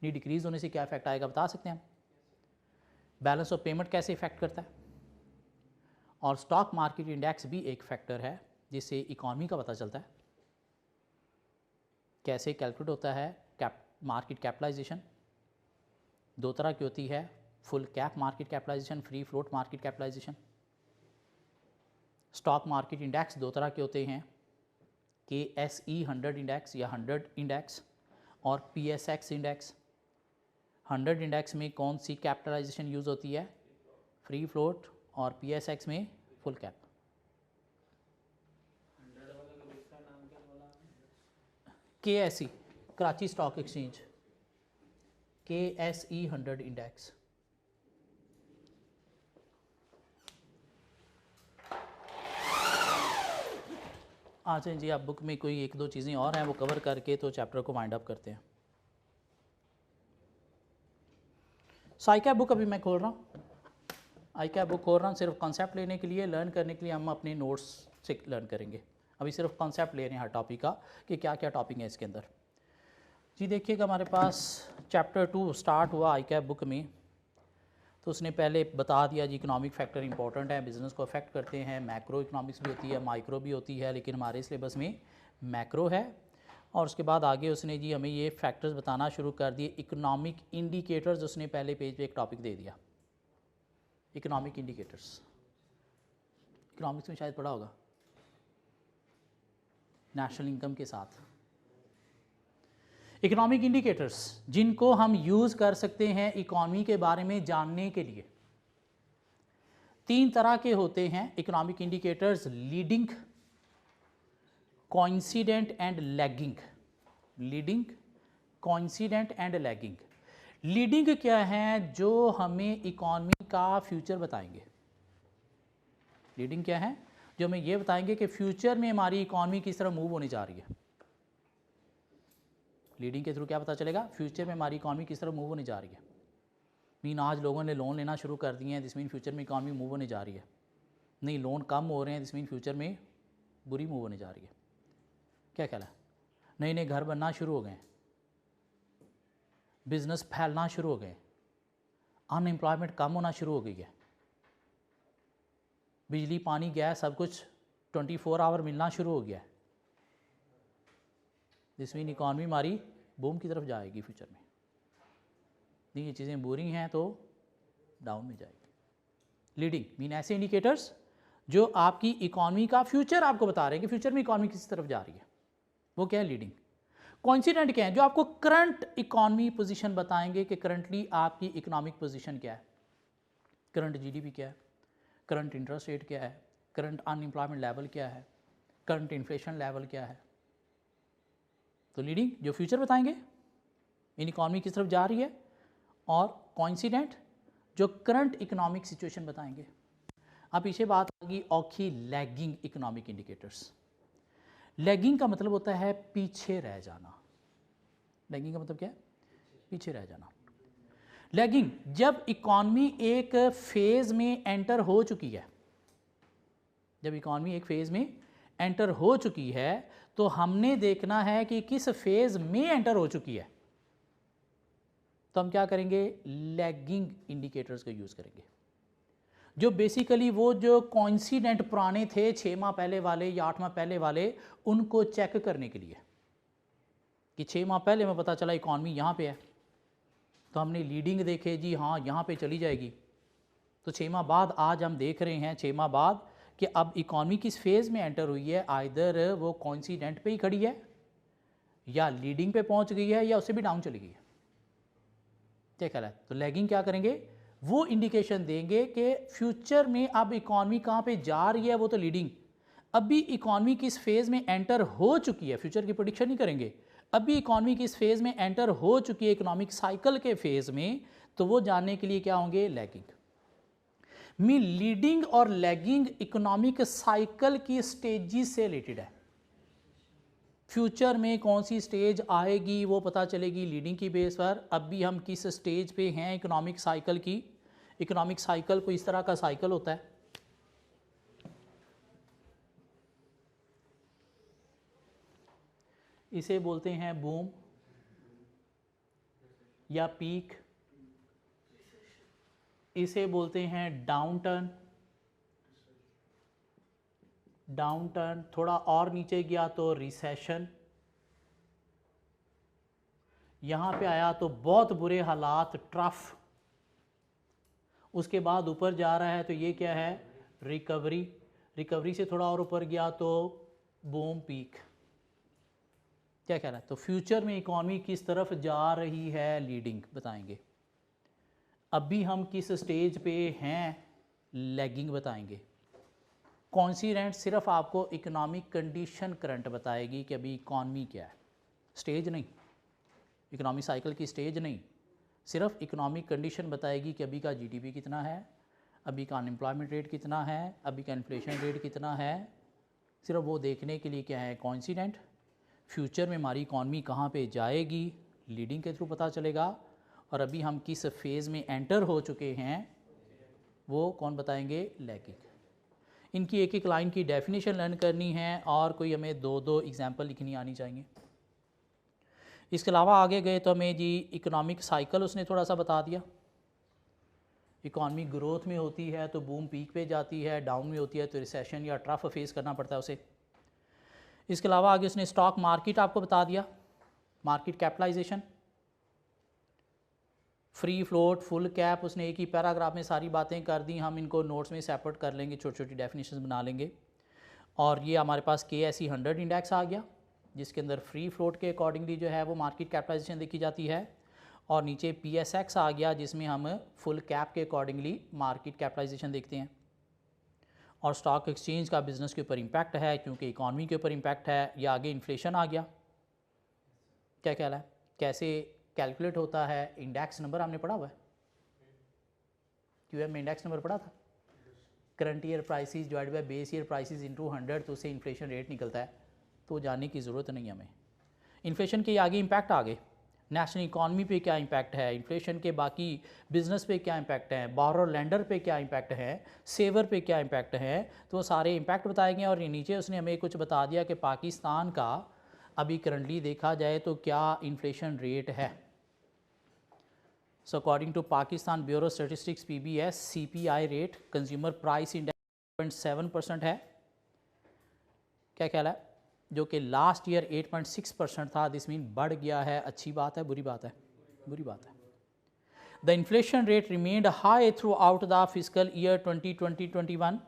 Speaker 1: नहीं डिक्रीज़ होने से क्या इफेक्ट आएगा, बता सकते हैं हम। बैलेंस ऑफ पेमेंट कैसे इफेक्ट करता है। और स्टॉक मार्केट इंडेक्स भी एक फैक्टर है जिससे इकॉनमी का पता चलता है, कैसे कैलकुलेट होता है। मार्केट कैपिटलाइजेशन दो तरह की होती है, full cap market capitalization, free float market capitalization. Stock market index दो तरह के होते हैं, KSE 100 इंडेक्स या 100 इंडेक्स और PSX इंडेक्स। 100 इंडेक्स में कौन सी कैपिटलाइजेशन यूज़ होती है, फ्री फ्लोट, और PSX में full cap. KSE Karachi stock exchange, KSE 100 index. आ जाए जी, आप बुक में कोई एक दो चीज़ें और हैं वो कवर करके तो चैप्टर को वाइंड अप करते हैं। साइका बुक अभी मैं खोल रहा हूँ, आईका बुक खोल रहा हूँ सिर्फ कॉन्सेप्ट लेने के लिए, लर्न करने के लिए हम अपने नोट्स से लर्न करेंगे। अभी सिर्फ कॉन्सेप्ट ले रहे हैं हर टॉपिक का कि क्या क्या टॉपिक है इसके अंदर। जी देखिएगा, हमारे पास चैप्टर 2 स्टार्ट हुआ आईका बुक में, तो उसने पहले बता दिया जी इकोनॉमिक फैक्टर इंपॉर्टेंट है, बिज़नेस को अफेक्ट करते हैं। मैक्रो इकोनॉमिक्स भी होती है, माइक्रो भी होती है, लेकिन हमारे सिलेबस में मैक्रो है। और उसके बाद आगे उसने जी हमें ये फैक्टर्स बताना शुरू कर दिए, इकोनॉमिक इंडिकेटर्स उसने पहले पेज पे एक टॉपिक दे दिया, इकोनॉमिक इंडिकेटर्स। इकोनॉमिक्स में शायद पढ़ा होगा, नेशनल इनकम के साथ इकोनॉमिक इंडिकेटर्स जिनको हम यूज़ कर सकते हैं इकोनॉमी के बारे में जानने के लिए। तीन तरह के होते हैं economic indicators, leading, coincident and lagging. Leading, coincident and lagging. Leading क्या है, जो हमें इकोनॉमी का फ्यूचर बताएंगे। लीडिंग क्या है, जो हमें ये बताएंगे कि फ्यूचर में हमारी इकॉनमी किस तरह मूव होने जा रही है। लीडिंग के थ्रू क्या पता चलेगा, फ्यूचर में हमारी इकॉनमी किस तरह मूव होने जा रही है। मीन आज लोगों ने लोन लेना शुरू कर दिए हैं, दिस मीन फ्यूचर में इकॉनमी मूव होने जा रही है। नहीं, लोन कम हो रहे हैं, दिस मीन फ्यूचर में बुरी मूव होने जा रही है। क्या ख्याल है? नए नए घर बनना शुरू हो गए, बिजनेस फैलना शुरू हो गए, अनएम्प्लॉयमेंट कम होना शुरू हो गई है, बिजली पानी गैस सब कुछ 24 आवर मिलना शुरू हो गया है। दिस मीन इकॉनमी हमारी बूम की तरफ जाएगी फ्यूचर में। नहीं, ये चीज़ें बुरी हैं तो डाउन में जाएगी। लीडिंग मीन ऐसे इंडिकेटर्स जो आपकी इकॉनमी का फ्यूचर आपको बता रहे हैं कि फ्यूचर में इकॉनमी किस तरफ जा रही है, वो क्या है लीडिंग। कोइंसिडेंट क्या है, जो आपको करंट इकॉनमी पोजीशन बताएंगे कि करंटली आपकी इकोनॉमिक पोजीशन क्या है, करंट जीडीपी क्या है, करंट इंटरेस्ट रेट क्या है, करंट अनएम्प्लॉयमेंट लेवल क्या है, करंट इन्फ्लेशन लेवल क्या है। तो लीडिंग जो फ्यूचर बताएंगे इन इकॉनमी किस तरफ जा रही है, और कोइंसिडेंट जो करंट इकोनॉमिक सिचुएशन बताएंगे। अब पीछे बात आ गई औखी लैगिंग इकोनॉमिक इंडिकेटर्स। लैगिंग का मतलब होता है पीछे रह जाना। लैगिंग का मतलब क्या है? पीछे रह जाना। लैगिंग जब इकॉनमी एक फेज में एंटर हो चुकी है, जब इकॉनमी एक फेज में एंटर हो चुकी है तो हमने देखना है कि किस फेज में एंटर हो चुकी है। तो हम क्या करेंगे, लैगिंग इंडिकेटर्स का यूज़ करेंगे, जो बेसिकली वो जो कोइंसिडेंट पुराने थे 6 माह पहले वाले या 8 माह पहले वाले, उनको चेक करने के लिए कि 6 माह पहले में पता चला इकॉनमी यहाँ पे है तो हमने लीडिंग देखे जी हाँ यहाँ पे चली जाएगी। तो 6 माह बाद आज हम देख रहे हैं 6 माह बाद कि अब इकॉनमी किस फेज़ में एंटर हुई है, आइदर वो कोइंसिडेंट पे ही खड़ी है या लीडिंग पे पहुंच गई है या उससे भी डाउन चली गई है। क्या ख्याल है? तो लैगिंग क्या करेंगे, वो इंडिकेशन देंगे कि फ्यूचर में अब इकॉनमी कहाँ पे जा रही है, वो तो लीडिंग। अभी इकॉनमी किस फेज़ में एंटर हो चुकी है, फ्यूचर की प्रेडिक्शन नहीं करेंगे, अभी इकॉनमी किस फेज़ में एंटर हो चुकी है इकोनॉमिक साइकिल के फेज़ में, तो वो जानने के लिए क्या होंगे, लैगिंग। मी लीडिंग और लैगिंग इकोनॉमिक साइकिल की स्टेजेस से रिलेटेड है। फ्यूचर में कौन सी स्टेज आएगी वो पता चलेगी लीडिंग की बेस पर। अभी हम किस स्टेज पे हैं इकोनॉमिक साइकिल की। इकोनॉमिक साइकिल को इस तरह का साइकिल होता है, इसे बोलते हैं बूम या पीक, इसे बोलते हैं डाउन टर्न। डाउन टर्न थोड़ा और नीचे गया तो रिसेशन, यहाँ पे आया तो बहुत बुरे हालात, ट्रफ। उसके बाद ऊपर जा रहा है तो ये क्या है, रिकवरी। रिकवरी से थोड़ा और ऊपर गया तो बूम पीक। क्या कह रहा है? तो फ्यूचर में इकॉनमी किस तरफ जा रही है, लीडिंग बताएंगे। अभी हम किस स्टेज पे हैं, लैगिंग बताएंगे। कॉन्सिडेंट सिर्फ आपको इकोनॉमिक कंडीशन करंट बताएगी कि अभी इकॉनमी क्या है, स्टेज नहीं, इकोनॉमिक साइकिल की स्टेज नहीं, सिर्फ इकोनॉमिक कंडीशन बताएगी कि अभी का जीडीपी कितना है, अभी का अनएम्प्लॉयमेंट रेट कितना है, अभी का इन्फ्लेशन रेट कितना है। सिर्फ वो देखने के लिए क्या है, कॉन्सिडेंट। फ्यूचर में हमारी इकॉनमी कहाँ पे जाएगी, लीडिंग के थ्रू पता चलेगा। और अभी हम किस फेज़ में एंटर हो चुके हैं वो कौन बताएंगे, लैगिंग। इनकी एक एक लाइन की डेफिनेशन लर्न करनी है और कोई हमें 2-2 एग्जाम्पल लिखनी आनी चाहिए। इसके अलावा आगे गए तो हमें जी इकोनॉमिक साइकिल उसने थोड़ा सा बता दिया। इकॉनमी ग्रोथ में होती है तो बूम पीक पे जाती है, डाउन में होती है तो रिसेशन या ट्रफ फेस करना पड़ता है उसे। इसके अलावा आगे उसने स्टॉक मार्केट आपको बता दिया, market capitalization, free float, full cap, उसने एक ही पैराग्राफ में सारी बातें कर दी। हम इनको नोट्स में सेपरेट कर लेंगे, छोटी छोटी डेफिनेशन बना लेंगे। और ये हमारे पास KSE 100 इंडेक्स आ गया जिसके अंदर फ्री फ्लोट के अकॉर्डिंगली जो है वो मार्केट कैपिटलाइजेशन देखी जाती है। और नीचे PSX आ गया जिसमें हम फुल कैप के अकॉर्डिंगली मार्केट कैपिटलाइजेशन देखते हैं। और स्टॉक एक्सचेंज का बिज़नेस के ऊपर इम्पैक्ट है क्योंकि इकॉनमी के ऊपर इम्पैक्ट है। या आगे इन्फ्लेशन आ गया, क्या ख्याल है कैसे कैलकुलेट होता है, इंडेक्स नंबर हमने पढ़ा हुआ है, QM में इंडेक्स नंबर पढ़ा था। Current year prices divide by base year prices into 100 तो उससे इन्फ्लेशन रेट निकलता है, तो जानने की ज़रूरत नहीं हमें। इन्फ्लेशन के आगे इम्पैक्ट आ गए, नेशनल इकॉनमी पे क्या इम्पैक्ट है, इन्फ्लेशन के बाकी बिजनेस पे क्या इम्पैक्ट है, बोरोर लेंडर पे क्या इम्पैक्ट है, सेवर पे क्या इम्पैक्ट है, तो वो सारे इम्पैक्ट बताएंगे। और नीचे उसने हमें कुछ बता दिया कि पाकिस्तान का अभी करंटली देखा जाए तो क्या इन्फ्लेशन रेट है। So according to Pakistan bureau statistics PBS, CPI rate consumer price index 7% है। क्या ख्याल है? जो कि लास्ट ईयर 8.6% था, दिस मीन बढ़ गया है। अच्छी बात है, बुरी बात है? बुरी बात है। The inflation rate remained high through out the physical year 2020-21,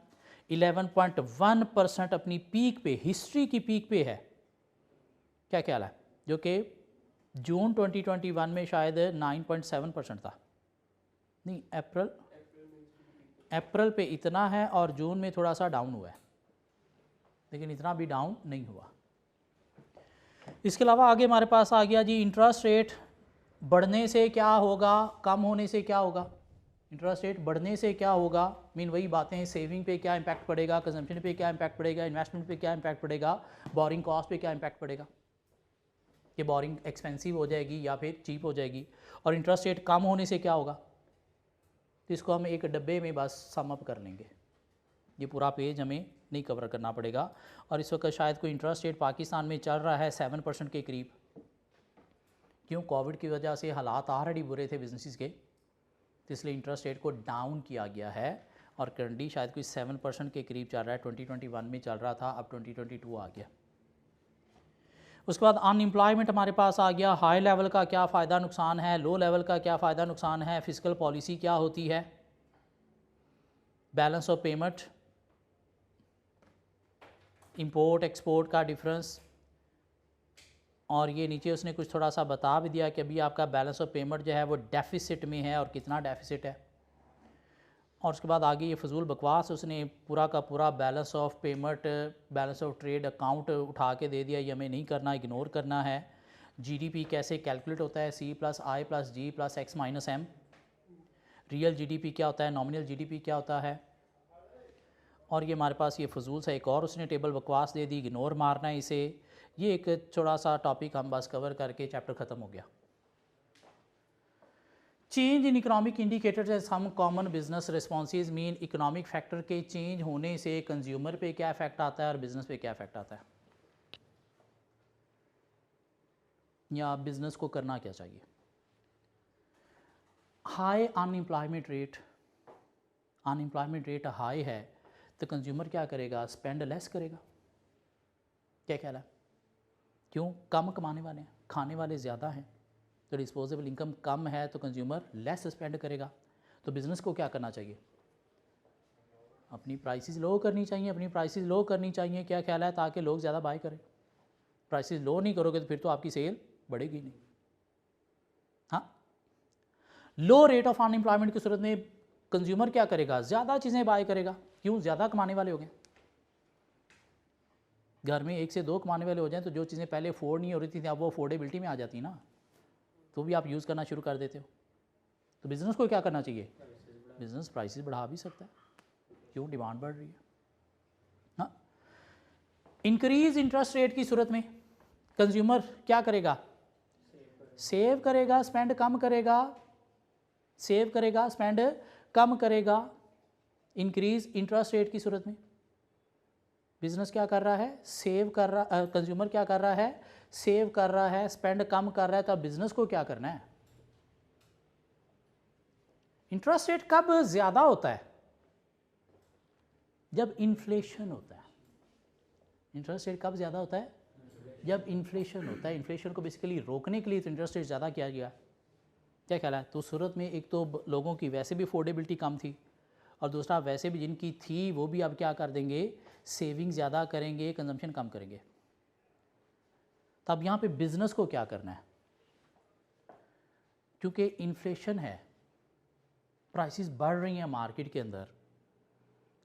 Speaker 1: 11.1% अपनी पीक पे, हिस्ट्री की पीक पे है। क्या ख्याल है? जो कि जून 2021 में शायद 9.7% था, नहीं अप्रैल पे इतना है और जून में थोड़ा सा डाउन हुआ है, लेकिन इतना भी डाउन नहीं हुआ। इसके अलावा आगे हमारे पास आ गया जी इंटरेस्ट रेट बढ़ने से क्या होगा, कम होने से क्या होगा। इंटरेस्ट रेट बढ़ने से क्या होगा, मीन वही बातें, सेविंग पे क्या इम्पैक्ट पड़ेगा, कंजम्पशन पे क्या इम्पैक्ट पड़ेगा, इन्वेस्टमेंट पे क्या इम्पैक्ट पड़ेगा, बोरिंग कॉस्ट पे क्या इम्पैक्ट पड़ेगा, कि बोरिंग एक्सपेंसिव हो जाएगी या फिर चीप हो जाएगी। और इंटरेस्ट रेट कम होने से क्या होगा, तो इसको हम एक डब्बे में बस सम अप कर लेंगे, ये पूरा पेज हमें नहीं कवर करना पड़ेगा। और इस वक्त शायद कोई इंटरेस्ट रेट पाकिस्तान में चल रहा है 7% के करीब। क्यों? कोविड की वजह से हालात ऑलरेडी बुरे थे बिजनेसिस के, तो इसलिए इंटरेस्ट रेट को डाउन किया गया है और करंटली शायद कोई 7% के करीब चल रहा है। 2021 में चल रहा था, अब 2022 आ गया। उसके बाद अनएम्प्लॉयमेंट हमारे पास आ गया। हाई लेवल का क्या फ़ायदा नुकसान है, लो लेवल का क्या फ़ायदा नुकसान है, फिजिकल पॉलिसी क्या होती है, balance of payment, import export का डिफरेंस। और ये नीचे उसने कुछ थोड़ा सा बता भी दिया कि अभी आपका बैलेंस ऑफ पेमेंट जो है वो डेफिसिट में है और कितना डेफिसिट है। और उसके बाद आगे ये फजूल बकवास उसने पूरा का पूरा balance of payment, balance of trade account उठा के दे दिया, ये हमें नहीं करना, इग्नोर करना है। GDP कैसे कैलकुलेट होता है, C+I+G+X-M। रियल GDP क्या होता है, नॉमिनल GDP क्या होता है। और ये हमारे पास ये फजूल सा एक और उसने टेबल बकवास दे दी, इग्नोर मारना है इसे। ये एक थोड़ा सा टॉपिक हम बस कवर करके चैप्टर ख़त्म हो गया। Change in economic indicators as some common business responses, mean economic factor के चेंज होने से कंज्यूमर पे क्या इफेक्ट आता है और बिजनेस पे क्या इफेक्ट आता है, या बिजनेस को करना क्या चाहिए। हाई अनएम्प्लॉयमेंट रेट हाई है तो कंज्यूमर क्या करेगा, स्पेंड लेस करेगा। क्या ख्याल है? क्यों? कम कमाने वाले हैं, खाने वाले ज़्यादा हैं, तो डिस्पोजेबल इनकम कम है तो कंज्यूमर लेस स्पेंड करेगा। तो बिज़नेस को क्या करना चाहिए, अपनी प्राइसेस लो करनी चाहिए, अपनी प्राइसेस लो करनी चाहिए। क्या ख्याल है? ताकि लोग ज़्यादा बाय करें। प्राइसेस लो नहीं करोगे तो फिर तो आपकी सेल बढ़ेगी नहीं। हाँ, लो रेट ऑफ अनएम्प्लॉयमेंट की सूरत में कंज्यूमर क्या करेगा, ज़्यादा चीज़ें बाय करेगा। क्यों? ज़्यादा कमाने वाले हो गए। घर में 1 से 2 कमाने वाले हो जाएं तो जो चीज़ें पहले अफोर्ड नहीं हो रही थी अब वो अफोर्डेबिलिटी में आ जाती ना, तो भी आप यूज़ करना शुरू कर देते हो। तो बिज़नेस को क्या करना चाहिए, बिज़नेस प्राइसेस बढ़ा भी सकता है। क्यों? डिमांड बढ़ रही है। हाँ, इंक्रीज इंटरेस्ट रेट की सूरत में कंज्यूमर क्या करेगा, सेव करेगा, स्पेंड कम करेगा, सेव करेगा, स्पेंड कम करेगा। इंक्रीज इंटरेस्ट रेट की सूरत में बिजनेस क्या कर रहा है, सेव कर रहा, कंज्यूमर क्या कर रहा है, सेव कर रहा है, स्पेंड कम कर रहा है। तो अब बिजनेस को क्या करना है। इंटरेस्ट रेट कब ज़्यादा होता है, जब इन्फ्लेशन होता है। इंटरेस्ट रेट कब ज़्यादा होता है, जब इन्फ्लेशन होता है। इन्फ्लेशन को बेसिकली रोकने के लिए तो इंटरेस्ट रेट ज़्यादा किया गया। क्या ख्याल है? तो सूरत में एक तो लोगों की वैसे भी अफोर्डेबिलिटी कम थी और दूसरा वैसे भी जिनकी थी वो भी अब क्या कर देंगे, सेविंग ज़्यादा करेंगे, कंजम्पशन कम करेंगे। तो अब यहाँ पे बिज़नेस को क्या करना है, क्योंकि इन्फ्लेशन है, प्राइसेस बढ़ रही हैं मार्केट के अंदर,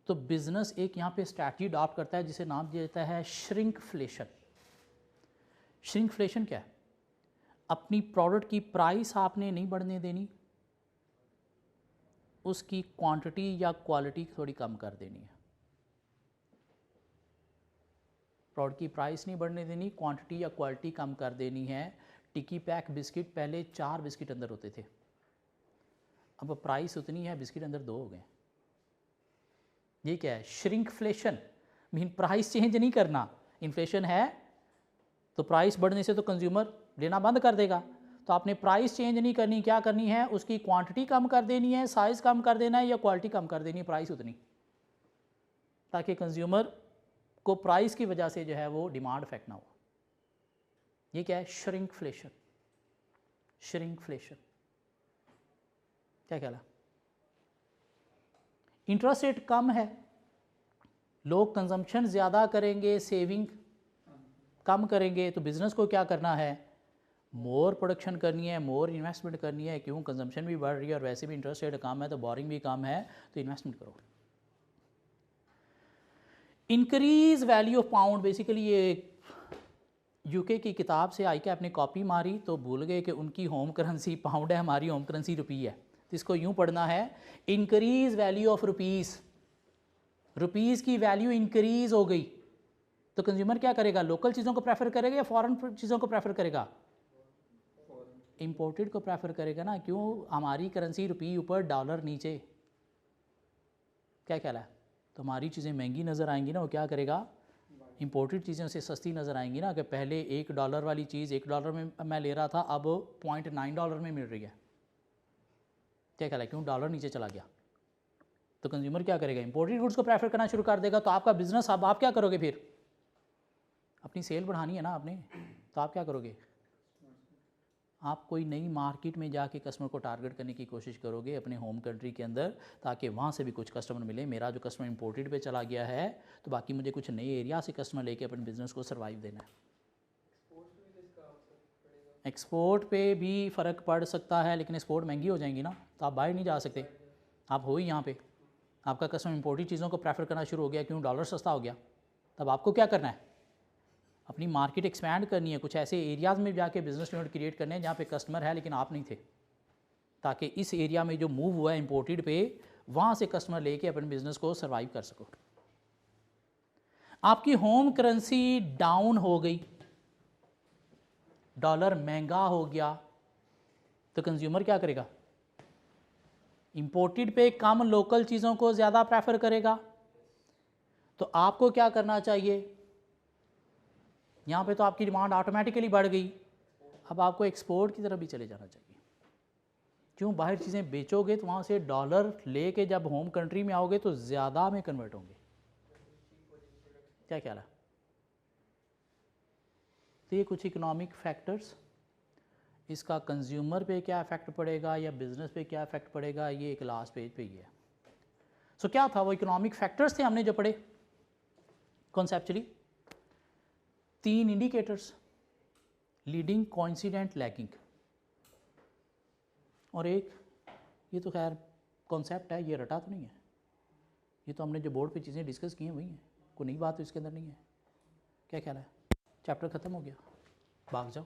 Speaker 1: तो बिज़नेस एक यहाँ पे स्ट्रैटेजी अडॉप्ट करता है जिसे नाम दिया जाता है श्रिंकफ्लेशन। श्रिंकफ्लेशन क्या है? अपनी प्रोडक्ट की प्राइस आपने नहीं बढ़ने देनी, उसकी क्वांटिटी या क्वालिटी थोड़ी कम कर देनी है। प्रोडक्ट की प्राइस नहीं बढ़ने देनी, क्वांटिटी या क्वालिटी कम कर देनी है। टिक्की पैक बिस्किट पहले 4 बिस्किट अंदर होते थे, अब प्राइस उतनी है, बिस्किट अंदर 2 हो गए। ये क्या है? श्रिंकफ्लेशन। मीन प्राइस चेंज नहीं करना, इन्फ्लेशन है तो प्राइस बढ़ने से तो कंज्यूमर लेना बंद कर देगा, तो आपने प्राइस चेंज नहीं करनी, क्या करनी है? उसकी क्वांटिटी कम कर देनी है, साइज़ कम कर देना है, या क्वालिटी कम कर देनी है, प्राइस उतनी, ताकि कंज्यूमर को प्राइस की वजह से जो है वो डिमांड इफेक्ट ना हो। ये क्या है? श्रिंकफ्लेशन। श्रिंकफ्लेशन क्या कहला? इंटरेस्ट रेट कम है, लोग कंजम्पशन ज़्यादा करेंगे, सेविंग कम करेंगे, तो बिज़नेस को क्या करना है? मोर प्रोडक्शन करनी है, मोर इन्वेस्टमेंट करनी है। क्यों? कंजम्पशन भी बढ़ रही है और वैसे भी इंटरेस्ट रेट कम है, तो बोरिंग भी कम है, तो इन्वेस्टमेंट करो। Increase value of pound, basically ये यूके की किताब से आई के आपने कॉपी मारी तो भूल गए कि उनकी होम करेंसी पाउंड है, हमारी होम करेंसी रुपी है, तो इसको यूँ पढ़ना है, increase value of rupees. Rupees की वैल्यू इंक्रीज़ हो गई तो कंज्यूमर क्या करेगा? लोकल चीज़ों को प्रेफर करेगा या फॉरेन चीज़ों को प्रेफर करेगा? इंपोर्टेड को प्रेफर करेगा ना। क्यों? हमारी करेंसी रुपी ऊपर, डॉलर नीचे, क्या ख्याल है? तो हमारी चीज़ें महंगी नज़र आएंगी ना, वो क्या करेगा? इंपोर्टेड चीज़ें उसे सस्ती नज़र आएंगी ना, कि पहले $1 वाली चीज़ $1 में मैं ले रहा था, अब $0.9 में मिल रही है। क्या ख्याल है? क्यों? डॉलर नीचे चला गया, तो कंज्यूमर क्या करेगा? इंपोर्टेड गुड्स को प्रेफर करना शुरू कर देगा। तो आपका बिजनेस, अब आप क्या करोगे फिर? अपनी सेल बढ़ानी है ना आपने, तो आप क्या करोगे? आप कोई नई मार्केट में जाके कस्टमर को टारगेट करने की कोशिश करोगे अपने होम कंट्री के अंदर, ताकि वहाँ से भी कुछ कस्टमर मिले। मेरा जो कस्टमर इंपोर्टेड पे चला गया है, तो बाकी मुझे कुछ नए एरिया से कस्टमर लेके अपने बिज़नेस को सर्वाइव देना है। एक्सपोर्ट पे भी फ़र्क पड़ सकता है, लेकिन एक्सपोर्ट महंगी हो जाएंगी ना, तो आप बाहर नहीं जा सकते, आप हो ही यहाँ पे। आपका कस्टमर इंपोर्टेड चीज़ों को प्रेफर करना शुरू हो गया, क्यों? डॉलर सस्ता हो गया। तब आपको क्या करना है? अपनी मार्केट एक्सपैंड करनी है, कुछ ऐसे एरियाज़ में जाके बिज़नेस यूनिट क्रिएट करने हैं जहाँ पे कस्टमर है लेकिन आप नहीं थे, ताकि इस एरिया में जो मूव हुआ है इंपोर्टेड पे, वहाँ से कस्टमर लेके अपने बिज़नेस को सर्वाइव कर सको। आपकी होम करेंसी डाउन हो गई, डॉलर महंगा हो गया, तो कंज्यूमर क्या करेगा? इंपोर्टेड पे कम, लोकल चीज़ों को ज़्यादा प्रेफर करेगा। तो आपको क्या करना चाहिए? यहाँ पे तो आपकी डिमांड ऑटोमेटिकली बढ़ गई, अब आपको एक्सपोर्ट की तरफ भी चले जाना चाहिए। क्यों? बाहर चीज़ें बेचोगे तो वहाँ से डॉलर लेके जब होम कंट्री में आओगे तो ज़्यादा में कन्वर्ट होंगे। क्या ख्याल है? तो ये कुछ इकोनॉमिक फैक्टर्स, इसका कंज्यूमर पे क्या इफेक्ट पड़ेगा या बिजनेस पे क्या इफेक्ट पड़ेगा, ये एक लास्ट पेज पे ही है। सो क्या था वो इकोनॉमिक फैक्टर्स थे हमने जो पढ़े conceptually? 3 indicators, leading, coincident, lagging, और एक, ये तो खैर कॉन्सेप्ट है, ये रटा तो नहीं है, ये तो हमने जो बोर्ड पे चीज़ें डिस्कस की हैं वही हैं, कोई नई बात तो इसके अंदर नहीं है। क्या ख्याल है? चैप्टर ख़त्म हो गया, भाग जाओ।